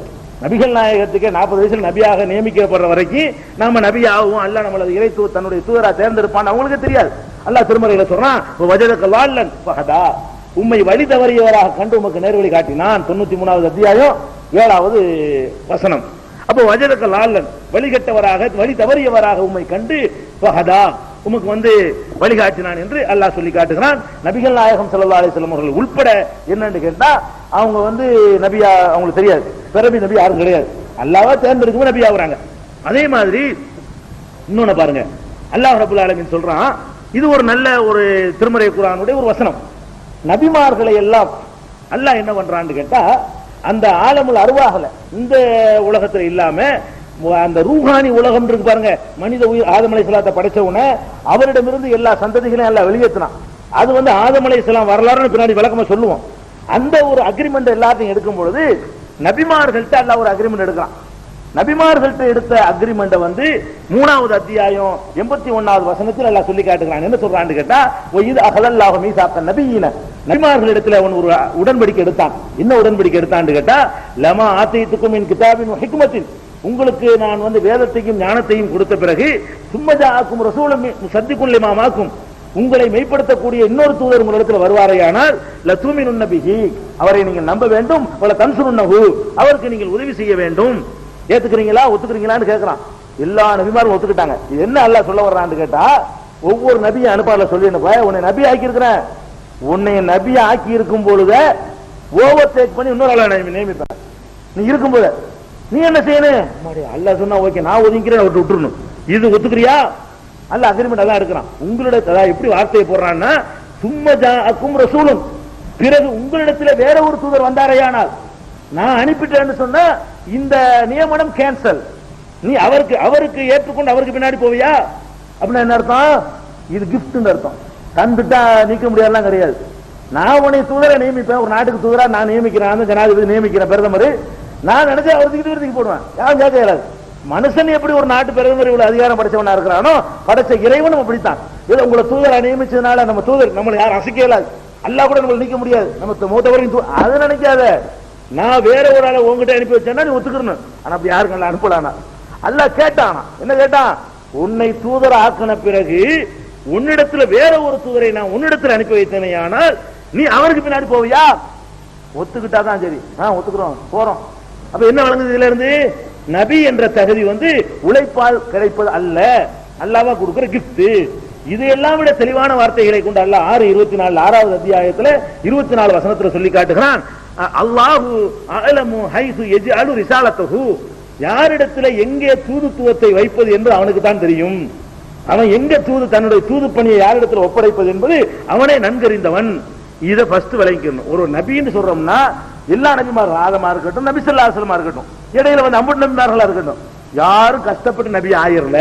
நபிகள் நாயகத்துக்கு 40 வயசுல நபியாக நியமிக்கப்படுற வரைக்கும் நாம நபி ஆகும், அல்லாஹ் நம்மளது இறை தன்னுடைய தூதரா தேர்ந்தெடுப்பான் அவங்களுக்கு தெரியாது. அல்லாஹ் திருமறையில சொல்றான், வஜதக்கல்லால்லன் ஃபஹதா, உம்மை வழி தவறியவராக கண்டு உமக்கு நேர்வழி காட்டினான். 93வது அத்தியாயம் 7வது வசனம். அப்போ வஜதக்கல்லால்லன், வழிகட்டவராக வழி தவறியவராக உம்மை கண்டு ஃபஹதா, உமக்கு வந்து வழிகாட்டினான் என்று அல்லாஹ் சொல்லி காட்டுகிறான். நபிகள் நாயகம் ஸல்லல்லாஹு அலைஹி வஸல்லம் அவர்கள் உட்பட என்னன்னு கேட்டா, அவங்க வந்து நபியா அவங்களுக்கு தெரியாது, பிறவி நபி யாரும் கிடையாது, அல்லாஹ்வை தேர்ந்தெடுக்கும் நபி ஆகுறாங்க. அதே மாதிரி இன்னொன்னு பாருங்க, அல்லாஹ் ரப்பல் ஆலமீன் சொல்றான், இது ஒரு நல்ல ஒரு திருமறை குர்ஆனுடைய ஒரு வசனம். நபிமார்களை எல்லாம் அல்லாஹ் என்ன பண்றான்னு கேட்டா, அந்த ஆலமுல் அர்வாஹ்ல இந்த உலகத்துல இல்லாம அந்த ரூஹானி உலகம் இருக்கு பாருங்க, மனித உயிர் ஆதம் அலைஹிஸ்ஸலாத்தை படைச்ச உடனே அவரிடமிருந்து எல்லா சந்ததிகளையும் எல்லாம் வெளியேற்றினான். அது வந்து ஆதம் அலைஹிஸ்ஸலாம் வரலாறுன்னு பின்னாடி விளக்கமா சொல்லுவோம். அந்த ஒரு அக்ரிமெண்ட் எல்லாத்தையும் எடுக்கும் பொழுது நபிமார்கள்ட்ட அல்லாஹ் ஒரு அக்ரிமெண்ட் எடுக்கிறான். நபிமார்கள்ட்ட எடுத்த அக்ரிமெண்ட வந்து 3வது அத்தியாயம் 81வது வசனத்தில் அல்லாஹ் சொல்லி காட்டுகிறான். என்ன சொல்றான்னு கேட்டா, இது அகலல்லாஹு மீசாக்க நபியின, நபிமார்களிடத்துல அவன் ஒரு உடன்படிக்கை எடுத்தான். என்ன உடன்படிக்கை எடுத்தான்னு கேட்டா, லமா ஆத்தைத்துக்கும் மின் கிதாபின் வ ஹிக்மத்தின், உங்களுக்கு நான் வந்து வேதத்தையும் ஞானத்தையும் கொடுத்த பிறகு, சும்மஜாக்கும் ரசூலும் முஸத்திகுன் லிமா மாக்கும், உங்களை மெய்ப்படுத்தக்கூடிய இன்னொரு தூதர் உங்களிடத்தில் வருவாரையானால் லதுமினுன் நபிஹி, அவரை நீங்கள் நம்ப வேண்டும், வல தன்சுருன்னஹு, அவருக்கு நீங்கள் உதவி செய்ய வேண்டும். ஏத்துக்கிறீங்களா ஒத்துக்கிறீங்களான்னு கேட்கிறான். எல்லா நபிமாரும் ஒத்துக்கிட்டாங்க. இது என்ன அல்லாஹ் சொல்ல வர்றான்னு கேட்டா, ஒவ்வொரு நபியை அனுப்பால சொல்லி உன்னை நபி ஆக்கி இருக்கிறேன், உன்னை நபி ஆக்கி இருக்கும் பொழுது ஓவர் டேக் பண்ணி இன்னொரு ஆளை நியமிப்பேன். நீ இருக்கும் போது நீ என்ன செய்யணும், அல்லாஹ் சொன்னா ஓகே நான் ஒதுங்கிறேன், அவர்கிட்ட விட்டுறணும். இது ஒத்துக்கிறியா? அல்லாஹ் அக்ரிமெண்ட் எல்லாம் இருக்கிறான். உங்களிடத்துல எப்படி வார்த்தையை போடுறான்னா, சும்மஜாக்கும் ரசூலும், பிறகு உங்களிடத்துல வேற ஒரு தூதர் வந்தாரையானால் நான் அனுப்பிட்டேன்னு சொன்னா இந்த நியமனம் கேன்சல். நீ அவருக்கு ஏற்றுக்கொண்டு அவருக்கு பின்னாடி போவியா அப்படின்னா என்ன அர்த்தம்? இது கிஃப்ட் அர்த்தம். தந்துட்டா நீக்க முடியாதுலாம் கிடையாது. நான் உன்னை தூதரை நியமிப்பேன், ஒரு நாட்டுக்கு தூதரா நான் நியமிக்கிறேன், ஜனாதிபதி நியமிக்கிறேன், பிரதமர், நான் நினைச்சா அவருக்கு போடுவேன், யாரும் கேட்க இயலாது. மனுஷன் எப்படி ஒரு நாட்டு பிரதமர் இவ்வளவு அதிகாரம் படைச்சவனா இருக்கிறானோ, படைச்ச இறைவனும் அப்படித்தான். ஏதோ உங்களை தூதரா நியமிச்சதுனால நம்ம தூதர் நம்மளை யாரும் அசைக்க இயலாது, அல்லாஹ் கூட நம்மளை நீக்க முடியாது, நம்ம மூத்தவரையும் அதை நினைக்காத. நான் வேற ஒரு ஆளை உங்ககிட்ட அனுப்பி வச்சேன்னா நீ ஒத்துக்கணும். ஆனா அப்படி யாருக்கு நல்லா அனுப்பலானா? அல்லாஹ் கேட்டானா, என்ன கேட்டான்? உன்னை தூதர ஆக்கின பிறகு உன்னிடத்துல வேற ஒரு தூதரை நான் உன்னிடத்துல அனுப்பி வைத்தேனே, ஆனால் நீ அவருக்கு பின்னாடி போவியா? ஒத்துக்கிட்டாதான் சரி, ஒத்துக்கிறோம், போறோம். அப்ப என்ன வழங்குது இதுல இருந்து? நபி என்ற தகுதி உழைப்பால் கிடைப்பது அல்ல, அல்லாஹ் கொடுக்கிற கிஃப்ட். இது எல்லாம் விட தெளிவான வார்த்தைகளை கொண்டு அல்லாஹ் 6:24 6வது அத்தியாயத்துல 24 வசனத்துல சொல்லி காட்டுகிறான். அல்லாஹு அஅலமு ஹைசு யஜ்அலு ரிசாலத்தஹு, யாரிடத்துல எங்கே தூதுத்துவத்தை வைப்பது என்று அவனுக்கு தான் தெரியும். அவன் எங்க தன்னுடைய தூது பணியை யாரிடத்துல ஒப்படைப்பது என்பது அவனே நன்கறிந்தவன். இதை ஃபர்ஸ்ட் விளங்கிக்கணும். ஒரு நபின்னு சொல்றோம்னா எல்லா நபிமார்கள், ஆதமா இருக்கட்டும், நபி ஸல்லல்லாஹு அலைஹி வஸல்லம் இருக்கட்டும், இடையில அம்புட்டு நபிமார்களா இருக்கட்டும், யாரும் கஷ்டப்பட்டு நபி ஆயிரல.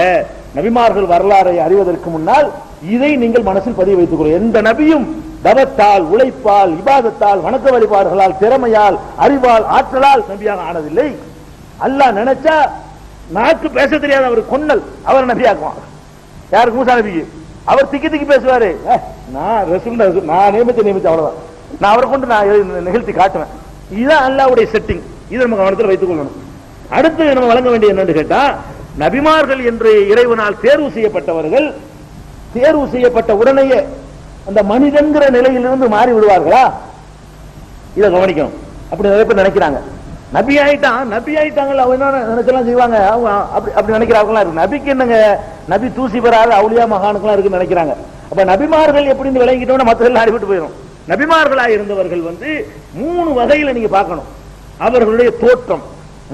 நபிமார்கள் வரலாறை அறிவதற்கு முன்னால் இதை நீங்கள் மனசில் பதிவு வைத்துக் கொள்ளுங்கள். எந்த நபியும் தவத்தால், உழைப்பால், இபாதத்தால், வணக்க வழிபாடுகளால், திறமையால், அறிவால், ஆற்றலால் நபியாக ஆனதில்லை. அல்லாஹ் நினைச்சா நாக்கு பேச தெரியாத அவர் கொன்னல் அவர் நபியாக்குவான். யாருக்கு? மூசா நபிக்கு. அவர் திக்கி திக்கி பேசுவாரு, நான் நியமிச்ச அவ்வளவுதான், நான் அவரை கொண்டு நான் நிகழ்த்தி காட்டுவேன். இதுதான் அல்லாஹ்வுடைய செட்டிங். இதை நம்ம கவனத்தில் வைத்துக் கொள்ளணும். அடுத்து நம்ம வழங்க வேண்டிய என்னன்னு கேட்டா, நபிமார்கள் என்று இறைவனால் தேர்வு செய்யப்பட்டவர்கள் தேர்வு செய்யப்பட்ட உடனேயே அந்த மனிதன்கிற நிலையிலிருந்து மாறி விடுவார்களா? இதை கவனிக்கணும். அப்படி நிறைய பேர் நினைக்கிறாங்க, நபி ஆயிட்டாங்க அவங்க என்ன நினைச்சலாம் செய்வாங்க, அவங்க அப்படி நினைக்கிறாங்களா இருக்கு. நபிக்கு என்னங்க, நபி தூசி பெறாத அவுலியா மகானுக்கெல்லாம் இருக்குன்னு நினைக்கிறாங்க. அப்ப நபிமார்கள் எப்படின்னு விளங்கிட்டோம்னா மற்றெல்லாம் அடிபட்டு போயிடும். நபிமார்களாக இருந்தவர்கள் 3 வகையில நீங்க பார்க்கணும். அவர்களுடைய தோற்றம்,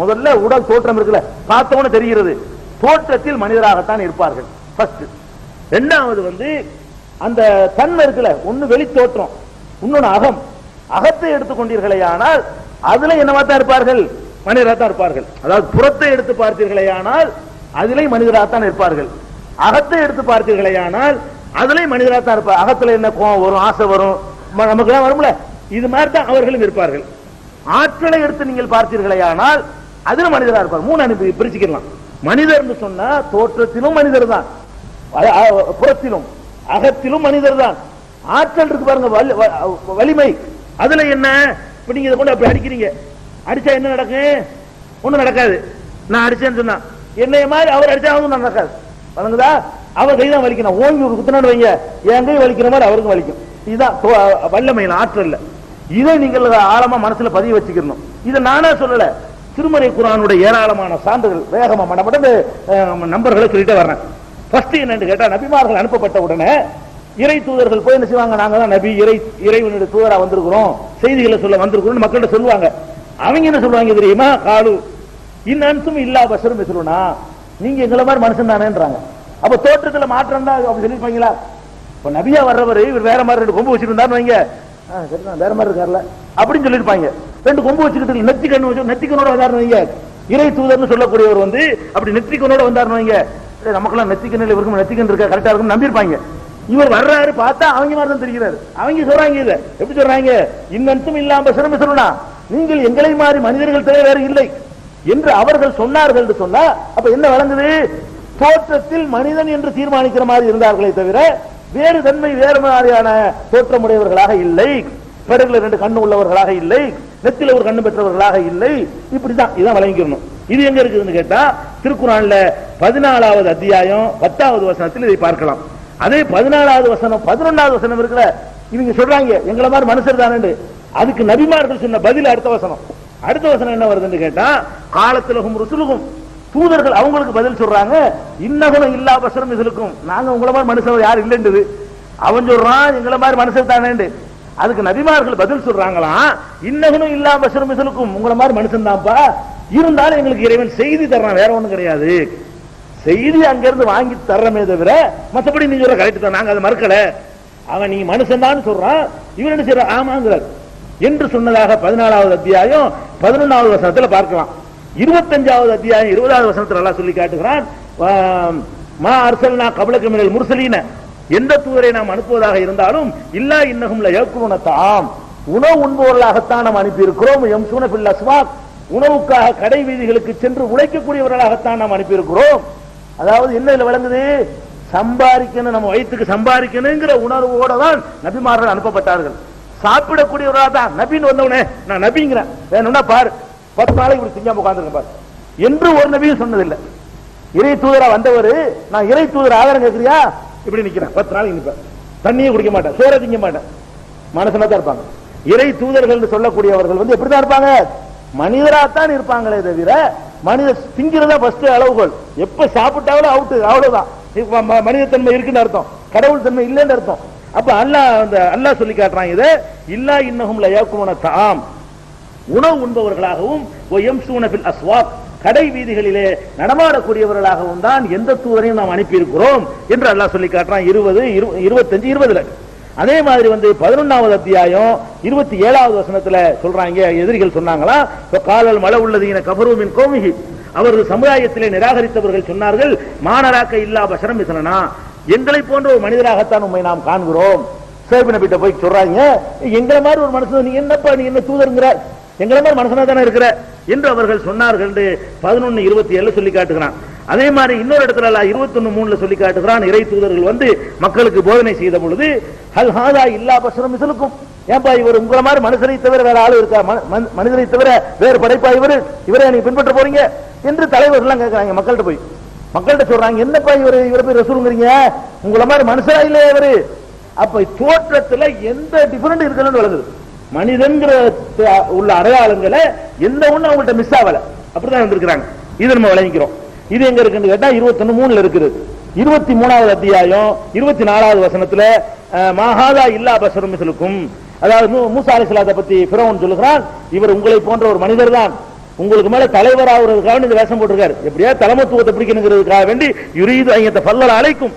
முதல்ல உடல் தோற்றம் இருக்குல்ல, பார்த்தவன தெரிகிறது, தோற்றத்தில் மனிதராகத்தான் இருப்பார்கள். ஃபர்ஸ்ட். இரண்டாவது அந்த தன்மை இருக்குல்ல, ஒன்னு வெளி தோற்றம், இன்னொன்னு அகம். அகத்தை எடுத்துக்கொண்டீர்களே ஆனால் அதுல என்னவா தான் இருப்பார்கள்? மனிதராக தான் இருப்பார்கள். அதாவது புறத்தை எடுத்து பார்த்தீர்களே ஆனால் அதிலே மனிதராக தான் இருப்பார்கள். அகத்தை எடுத்து பார்த்தீர்களே ஆனால் அதிலே மனிதராக தான் இருப்பார். அகத்துல என்ன கோவம் வரும், ஆசை வரும், நமக்கு எல்லாம் வரும்ல, இது மாதிரி தான் அவர்களும் இருப்பார்கள். ஆற்றலை எடுத்து நீங்கள் பார்த்தீர்களே ஆனால் அதுல மனிதரா இருப்பார். 3 அனுப்பி பிரிச்சுக்கலாம். மனிதர் சொன்னா தோற்றத்திலும் மனிதர் தான், புறத்திலும் அகத்திலும் மனிதர் தான். ஆற்றல் இருக்கு பாருங்க, வலிமை, அதுல என்ன? இப்ப நீங்க இதை கொண்டு அப்படி அடிக்கிறீங்க, அடிச்சா என்ன நடக்கும்? ஒண்ணும் நடக்காது. நான் அடிச்சேன்னு சொன்னா என்னைய மாதிரி அவர் அடிச்சா நடக்காது. வழங்குதா? அவர் கைதான் வலிக்கணும். ஓங்கி ஒரு குத்துனான்னு வைங்க, என் கை வலிக்கிற மாதிரி அவருக்கும் வலிக்கும். இதுதான் வல்லமையில, ஆற்றல். இதை நீங்கள் ஆழமா மனசுல பதிவு வச்சுக்கணும். இதை நானே சொல்லல, திருமறை குர்ஆனுடைய ஏராளமான சான்றுகள். வேகமா மடமடந்து நம்பர்களை சொல்லிட்டே வர்றேன். ஃபர்ஸ்ட் என்னன்னு கேட்டா, நபிமார்கள் அனுப்பப்பட்ட உடனே இறை தூதர்கள் போய் என்ன செய்வாங்க, நாங்க தான் நபி, இறைவனுடைய தூதரா வந்திருக்கிறோம், செய்திகளை சொல்ல வந்திருக்கிறோம் மக்கள்கிட்ட சொல்லுவாங்க. அவங்க என்ன சொல்லுவாங்க தெரியுமா? காலு இன்னும் இல்லா பஷரும் மிஸ்லுனா, நீங்க எங்களை மாதிரி மனுஷன் தானேன்றாங்க. அப்ப தோற்றத்துல மாற்றம் தான் அப்படி சொல்லிருப்பாங்களா? இப்ப நபியா வர்றவர் இவர் வேற மாதிரி 2 கொம்பு வச்சிருந்தான்னு வைங்க, வேற மாதிரி இருக்காருல அப்படின்னு சொல்லிருப்பாங்க. 2 கொம்பு வச்சுக்கிட்டு நெத்தி கண்ணு வச்சு நெத்திக்கனோட வந்தாருன்னு வைங்க, இறை தூதர்னு சொல்லக்கூடியவர் அப்படி நெத்திக்கனோட வந்தாருன்னு வைங்க, நமக்கெல்லாம் நெத்திக்கண்ணில் இவருக்கும் நெத்திக்கண் இருக்கா, கரெக்டா இருக்குன்னு நம்பியிருப்பாங்க. இவர் வர்றாரு, பார்த்தா அவங்க மாதிரி தான் தெரிகிறாரு. அவங்க சொல்றாங்க, இதை எப்படி சொல்றாங்க? இன்னும் இல்லாம சிரமம் சொல்லணும், நீங்கள் எங்களை மாதிரி மனிதர்கள் தேவை வேறு இல்லை என்று அவர்கள் சொன்னார்கள் சொன்னா அப்ப என்ன வழங்குது? தோற்றத்தில் மனிதன் என்று தீர்மானிக்கிற மாதிரி இருந்தார்களே தவிர வேறு தன்மை, வேறு மாதிரியான தோற்றமுடையவர்களாக இல்லை. பிறகுல 2 கண்ணு உள்ளவர்களாக இல்லை, நெத்தில ஒரு கண்ணு பெற்றவர்களாக இல்லை. இப்படிதான் இதான் வழங்கிக்கணும். இது எங்க இருக்குதுன்னு கேட்டா, திருக்குர்ஆன்ல 14வது அத்தியாயம் 10வது வசனத்தில் இதை பார்க்கலாம். அதே 14வது வசனம் 11வது வசனம் இருக்குல்ல, இவங்க சொல்றாங்க எங்களை மாதிரி மனுஷர் தானே, அதுக்கு நபிமார்கள் சொன்ன பதில் அடுத்த வசனம். அடுத்த வசனம் என்ன வருதுன்னு கேட்டா, காலத்திலகும் ருசுலுகும், தூதர்கள் அவங்களுக்கு பதில் சொல்றாங்க, இன்னகுணம் இல்லா பஷரும் மிஸ்லுக்கும், நாங்க உங்களை மாதிரி மனுஷன் யார் இல்லைன்றது. அவன் சொல்றான் எங்களை மாதிரி மனுஷன் தானே, அதுக்கு நபிமார்கள் பதில் சொல்றாங்களாம், இன்னகுணம் இல்லா பஷரும் மிஸ்லுக்கும், உங்களை மாதிரி மனுஷன் தான்ப்பா, இருந்தாலும் எங்களுக்கு இறைவன் செய்தி தர்றான், வேற ஒண்ணும் கிடையாது. செய்தி அங்கிருந்து வாங்கி தர்றமே தவிர மற்றபடி நீங்க சொல்ற கரெக்ட் தான், நாங்க அதை மறுக்கல. அவன் நீ மனுஷன் தான் சொல்றான், இவன் என்ன செய்யற ஆமாங்கிறார் என்று சொன்னதாக 14வது அத்தியாயம் 11வது வசனத்துல பார்க்கலாம். 25வது அத்தியாயம் 20வது வசனத்தில் அல்லாஹ் சொல்லி காட்டுகிறான், மா அர்சல்னா கப்லக மினல் முர்சலீன, எந்த தூதரை நாம் அனுப்புவதாக இருந்தாலும் இல்லா இன்னஹும் லயக்குலுன தஆம், உணவு உண்பவர்களாகத்தான் நாம் அனுப்பி இருக்கிறோம். யம்சூன ஃபில் அஸ்வாக், உணவுக்காக கடை வீதிகளுக்கு சென்று உழைக்கக்கூடியவர்களாகத்தான் நாம் அனுப்பி இருக்கிறோம். அதாவது என்ன இதுல விளங்குது, சம்பாதிக்கணும், நம்ம வயிற்றுக்கு சம்பாதிக்கணுங்கிற உணர்வோட தான் நபிமார்கள் அனுப்பப்பட்டார்கள். சாப்பிடக்கூடியவர்களாக தான் நபின்னு வந்தவனே நான் நபிங்கிறேன், வேணும்னா பாரு 10 நாளைக்கு இப்படி திங்காம உட்கார்ந்துருக்க பாரு என்று ஒரு நபியும் சொன்னதில்லை. இறை தூதரா வந்தவர், நான் இறை தூதர் ஆதாரம் கேட்கிறியா, இப்படி நிக்கிறேன் 10 நாளைக்கு நிற்பேன், தண்ணியை குடிக்க மாட்டேன், சோற திங்க மாட்டேன், மனசுல தான் இருப்பாங்க. இறை தூதர்கள் சொல்லக்கூடியவர்கள் வந்து எப்படிதான் இருப்பாங்க, மனிதராத்தான் இருப்பாங்களே தவிர மனித திங்கிறதா ஃபர்ஸ்ட் அளவுகோல். எப்ப சாப்பிட்டாலும் அவுட்டு, அவ்வளவுதான் மனிதத்தன்மை இருக்குன்னு அர்த்தம், கடவுள் தன்மை இல்லைன்னு அர்த்தம். அப்ப அல்லாஹ் சொல்லி காட்டுறாங்க இதை, இல்லா இன்னஹும் லயக்குலுன தஆம், உணவு உண்பவர்களாகவும் வயம்சூன ஃபில் அஸ்வாக், கடை வீதிகளிலே நடமாடக்கூடியவர்களாகவும் தான் எந்த தூதரையும் நாம் அனுப்பி இருக்கிறோம் என்று அல்லாஹ் சொல்லி காட்டுறான் 20, 25, 20ல. அதே மாதிரி வந்து 11வது அத்தியாயம் 27வது வசனத்துல சொல்றாங்க, எதிரிகள் சொன்னாங்களா, காலல் மழை உள்ளதீன கபரூமின் கோமிகி, அவர்கள் சமுதாயத்திலே நிராகரித்தவர்கள் சொன்னார்கள், மானராக்க இல்லா பஷரம் மிஸ்லனா, எங்களை போன்ற ஒரு மனிதராகத்தான் உண்மை நாம் காண்கிறோம். சேபு நபிட்ட போய் சொல்றாங்க, எங்களை மாதிரி ஒரு மனுஷன், நீ என்னப்பா, நீ என்ன தூதருங்கிற, எங்களை மாதிரி மனுஷனா தானே இருக்கிற என்று அவர்கள் சொன்னார்கள். 11:27 சொல்லி காட்டுகிறான். அதே மாதிரி இன்னொரு இடத்துல 21:3 சொல்லி காட்டுகிறான், இறை தூதர்கள் வந்து மக்களுக்கு போதனை செய்த பொழுது, ஹல் ஹாதா இல்லா பஷரம் மிஸ்லுக்கும், ஏன்பா இவர் உங்களை மாதிரி மனுஷனை தவிர வேற ஆளு இருக்கா, மனிதனை தவிர வேறு படைப்பா இவரை நீங்க பின்பற்ற போறீங்க என்று தலைவர்கள் கேட்கிறாங்க மக்கள்கிட்ட போய். மக்கள்கிட்ட சொல்றாங்க, என்னப்பா இவரை போய் ரசூலுங்கிறீங்க, உங்களை மாதிரி மனுஷரா இல்லையா இவரு. அப்ப தோற்றத்துல எந்த டிஃபரெண்ட் இருக்குன்னு வளருது, மனிதன்கிற உள்ள அடையாளங்களை எந்த ஒண்ணு அவங்கள்ட்ட மிஸ் ஆகல, அப்படிதான் இருந்திருக்கிறாங்க. இது நம்ம விளங்கிக்கிறோம். இது எங்க இருக்குன்னு கேட்டா 21:3 இருக்குது. 23வது அத்தியாயம் 24வது வசனத்துல மஹாதா இல்லா பஷரும் மிஸ்லுக்கும், அதாவது மூசா அலைஹிஸ்ஸலாத்தை பத்தி ஃபிரௌன் சொல்லுகிறான், இவர் உங்களை போன்ற ஒரு மனிதர் தான், உங்களுக்கு மேல தலைவராகிறதுக்காக இந்த வேஷம் போட்டிருக்காரு, எப்படியா தலைமத்துவத்தை பிடிக்கணுங்கிறதுக்காக வேண்டி யுரீது ஐயத்தை ஃபல்லல் அலைக்கும்,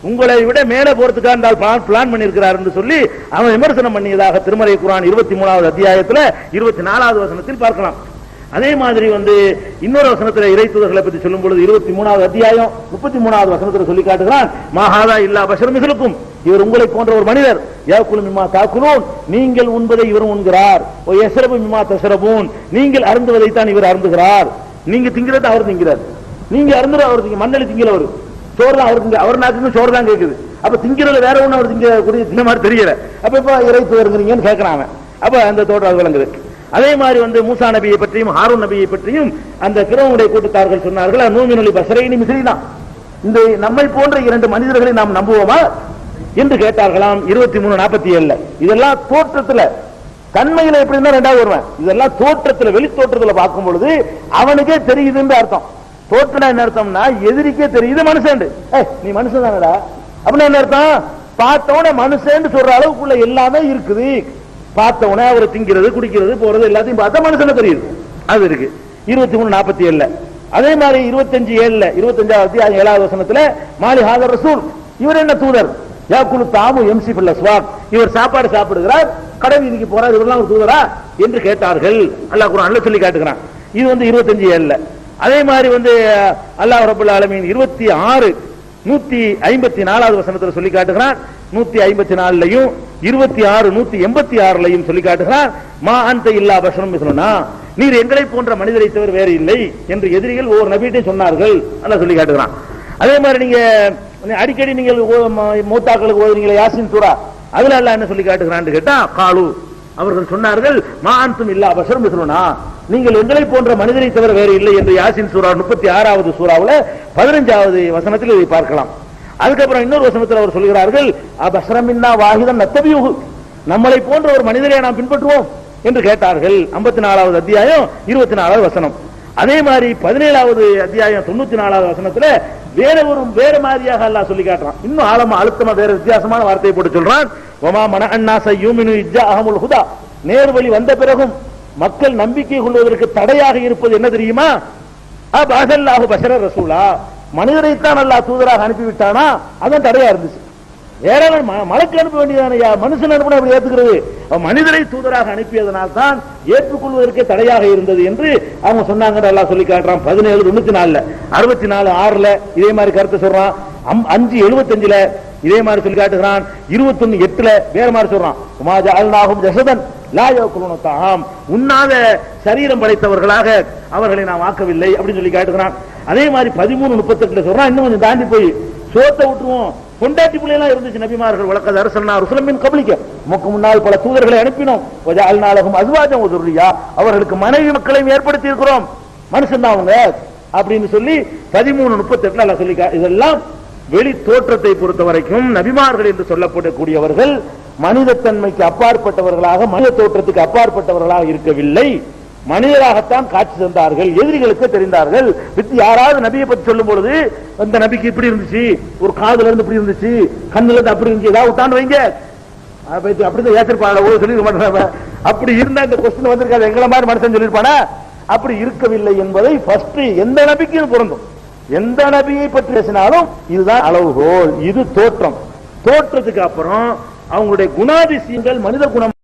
உங்களை விட மேல போறதுக்காக பிளான் பண்ணியிருக்கிறார் என்று சொல்லி அவன் விமர்சனம் பண்ணியதாக திருமறை குர்ஆன் 23வது அத்தியாயத்துல 24வது வசனத்தில் பார்க்கலாம். அதே மாதிரி வந்து இன்னொரு வசனத்துல இறை தூதர்களை பற்றி சொல்லும் பொழுது 23வது அத்தியாயம் 33வது வசனத்துல சொல்லி காட்டுகிறான், மஹாதா இல்லா பஷர் மிஸ்லுக்கும், இவர் உங்களை போன்ற ஒரு மனிதர், யாக்குலு மிம்மா தாக்குலூன், நீங்கள் உண்பதை இவர் உண்கிறார், ஓ யஸ்ரபு மிம்மா தஸ்ரபூன், நீங்கள் அருந்துவதை தான் இவர் அருந்துகிறார், நீங்க திங்கிறத அவர் திங்கிறார், நீங்க அருந்துற அவர் திங்க, மண்ணளி திங்கல அவரு, சோறு தான் அவர் திங்க, அவர் நாக்கு சோறு தான் கேட்குது, அப்ப திங்கிறத வேற ஒண்ணு அவர் திங்க மாதிரி தெரியல, அப்ப இப்ப இறை தூதருங்கிறீங்கன்னு கேட்கிறாங்க. அப்ப அந்த தோற்றம் அது விளங்குது. அதே மாதிரி வந்து மூசா நபியை பற்றியும் ஹாரூன் நபியை பற்றியும் அந்த ஃபிரௌனுடைய கூட்டத்தார்கள் சொன்னார்கள், நூமினுல் பஷரைனி மிஸ்லினா, இந்த நம்மை போன்ற 2 மனிதர்களை நாம் நம்புவோமா என்று கேட்டார்களாம். 23:47. இதெல்லாம் தோற்றத்துல, தன்மையில எப்படின்னா ரெண்டாவது வருவேன், இதெல்லாம் தோற்றத்துல வெளி தோற்றத்துல பார்க்கும் பொழுது அவனுக்கே தெரியுதுன்னு அர்த்தம். தோற்றம்னா என்ன அர்த்தம்னா எதிரிக்கே தெரியுது மனுஷன், நீ மனுஷன் தானடா அப்படின்னு என்ன அர்த்தம், பார்த்தவன மனுஷன் சொல்ற அளவுக்குள்ள எல்லாமே இருக்குது, பார்த்தவனே அவரை திங்கிறது குடிக்கிறது போறது எல்லாத்தையும் பார்த்தா மனுஷன தெரியுது, அது இருக்கு. 23:47. அதே மாதிரி 25:7 25வது 7வது வசனத்துல மாலி ஹாதர் ரசூல், இவர் என்ன தூதர், யாக்குலு தாமு எம்சி ஃபில் அஸ்வாக், இவர் சாப்பாடு சாப்பிடுகிறார், கடை வீதிக்கு போறார், இவரெல்லாம் ஒரு தூதரா என்று கேட்டார்கள். அல்லாஹ் குர்ஆன்ல சொல்லி காட்டுகிறான். இது வந்து 25:7. அதே மாதிரி வந்து அல்லாஹ் ரப்பல் ஆலமீன் 26 154வது வசனத்துல சொல்லி காட்டுகிறான், 154லையும் 26 186லையும் சொல்லி காட்டுகிறான், மா அன்த இல்லா பஷரும் மிஸ்லுனா, நீர் எங்களை போன்ற மனிதரை தவிர வேறு இல்லை என்று எதிரிகள் ஒவ்வொரு நபியிட்டையும் சொன்னார்கள். அல்லாஹ் சொல்லி காட்டுகிறான். அதே மாதிரி நீங்க அடிக்கடி நீங்கள் மூத்தாக்களுக்கு ஓதுறீங்களே யாசின் சூரா, அதுல அல்லாஹ் என்ன சொல்லி காட்டுகிறான்னு கேட்டா, காலு, அவர்கள் சொன்னார்கள், மா அன்தும் இல்லா பஷரும் மிஸ்லுனா, நீங்கள் எங்களை போன்ற மனிதரை தவிர வேறு இல்லை என்று யாசின் சூரா 36வது சூறாவுல 15வது வசனத்தில் இதை பார்க்கலாம். அதுக்கப்புறம் இன்னொரு வசனத்தில் அவர் சொல்கிறார்கள், அபஷரமின்னா வாஹிதன் நத்தபியுஹு, நம்மளை போன்ற ஒரு மனிதரை நாம் பின்பற்றுவோம் என்று கேட்டார்கள். 54வது அத்தியாயம் 24வது வசனம். அதே மாதிரி 17வது அத்தியாயம் 94வது வசனத்துல வேற மாதிரியாக அல்லாஹ் சொல்லி காட்டுறான், இன்னும் ஆழமா அழுத்தமா வேற வித்தியாசமான வார்த்தையை போட்டு சொல்றான், வமா மனஅன்னாஸ யூமினு இஜ்ஜாஅஹுல் ஹுதா, நேர்வழி வந்த பிறகும் மக்கள் நம்பிக்கை கொள்வதற்கு தடையாக இருப்பது என்ன தெரியுமா, அபஅஸல்லாஹு பஷர ரசூலா, மனிதரைத்தான் அல்லாஹ் தூதராக அனுப்பிவிட்டானா, அதான் தடையா இருந்துச்சு. ஏராளம் மலக்கு அனுப்ப வேண்டியதானையா, மனுஷன் அனுப்பின அப்படி ஏத்துக்கிறது. மனிதரை தூதராக அனுப்பியதனால் தான் ஏற்றுக்கொள்வதற்கே தடையாக இருந்தது என்று அவங்க சொன்னாங்க. அல்லாஹ் சொல்லி காட்டுறான் 17:94, 64:6 இதே மாதிரி கருத்து சொல்றான். 5:75 இதே மாதிரி சொல்லி காட்டுகிறான். 21:8 வேற மாதிரி சொல்றான். உமாஜஅல்நாஹும் ஜஸதன் லா யஅகுலுன தஆம், உண்ணாத சரீரம் படைத்தவர்களாக அவர்களை நாம் ஆக்கவில்லை அப்படின்னு சொல்லி காட்டுகிறான். அதே மாதிரி 13:38 சொல்றான். இன்னும் கொஞ்சம் தாண்டி போய் சோத்தை விட்டுருவோம், பொண்டாட்டி பிள்ளைலாம் இருந்துச்சு நபிமார்கள். வலக்கத் அர்சல்னா ருசுலம் மின் கப்லிக, உமக்கு முன்னால் பல தூதர்களை அனுப்பினோம். வஜஅல்னா லஹும் அஸ்வாஜன் வ ذُرِّيَّةً, அவர்களுக்கு மனைவி மக்களையும் ஏற்படுத்தி இருக்கிறோம். மனுஷன் தான் அவங்க அப்படின்னு சொல்லி 13:38 அல்லாஹ் சொல்லி. இதெல்லாம் வெளி தோற்றத்தை பொறுத்த வரைக்கும் நபிமார்கள் என்று சொல்லப்படக்கூடியவர்கள் மனித தன்மைக்கு அப்பாற்பட்டவர்களாக, மனித தோற்றத்துக்கு அப்பாற்பட்டவர்களாக இருக்கவில்லை. மனிதராகத்தான் காட்சி தந்தார்கள், எதிரிகளுக்கு தெரிந்தார்கள். யாராவது நபியை பத்தி சொல்லும் பொழுது அந்த நபிக்கு இப்படி இருந்துச்சு, ஒரு காதுல இருந்து இப்படி இருந்துச்சு, கண்ணுல இருந்து அப்படி இருந்துச்சு, ஏதாவது உட்காந்து வைங்க அப்படிதான் ஏற்றிருப்பாங்க சொல்லி மாட்டாங்க. அப்படி இருந்தா இந்த கொஸ்டின் வந்திருக்காது, எங்களை மாதிரி மனுஷன் சொல்லியிருப்பானா? அப்படி இருக்கவில்லை என்பதை ஃபர்ஸ்ட் எந்த நபிக்கும் பொருந்தும். எந்த நபியை பற்றி பேசினாலும் இதுதான் அளவுகோல். இது தோற்றம். தோற்றத்துக்கு அப்புறம் அவங்களுடைய குணாதிசயங்கள், மனித குணம்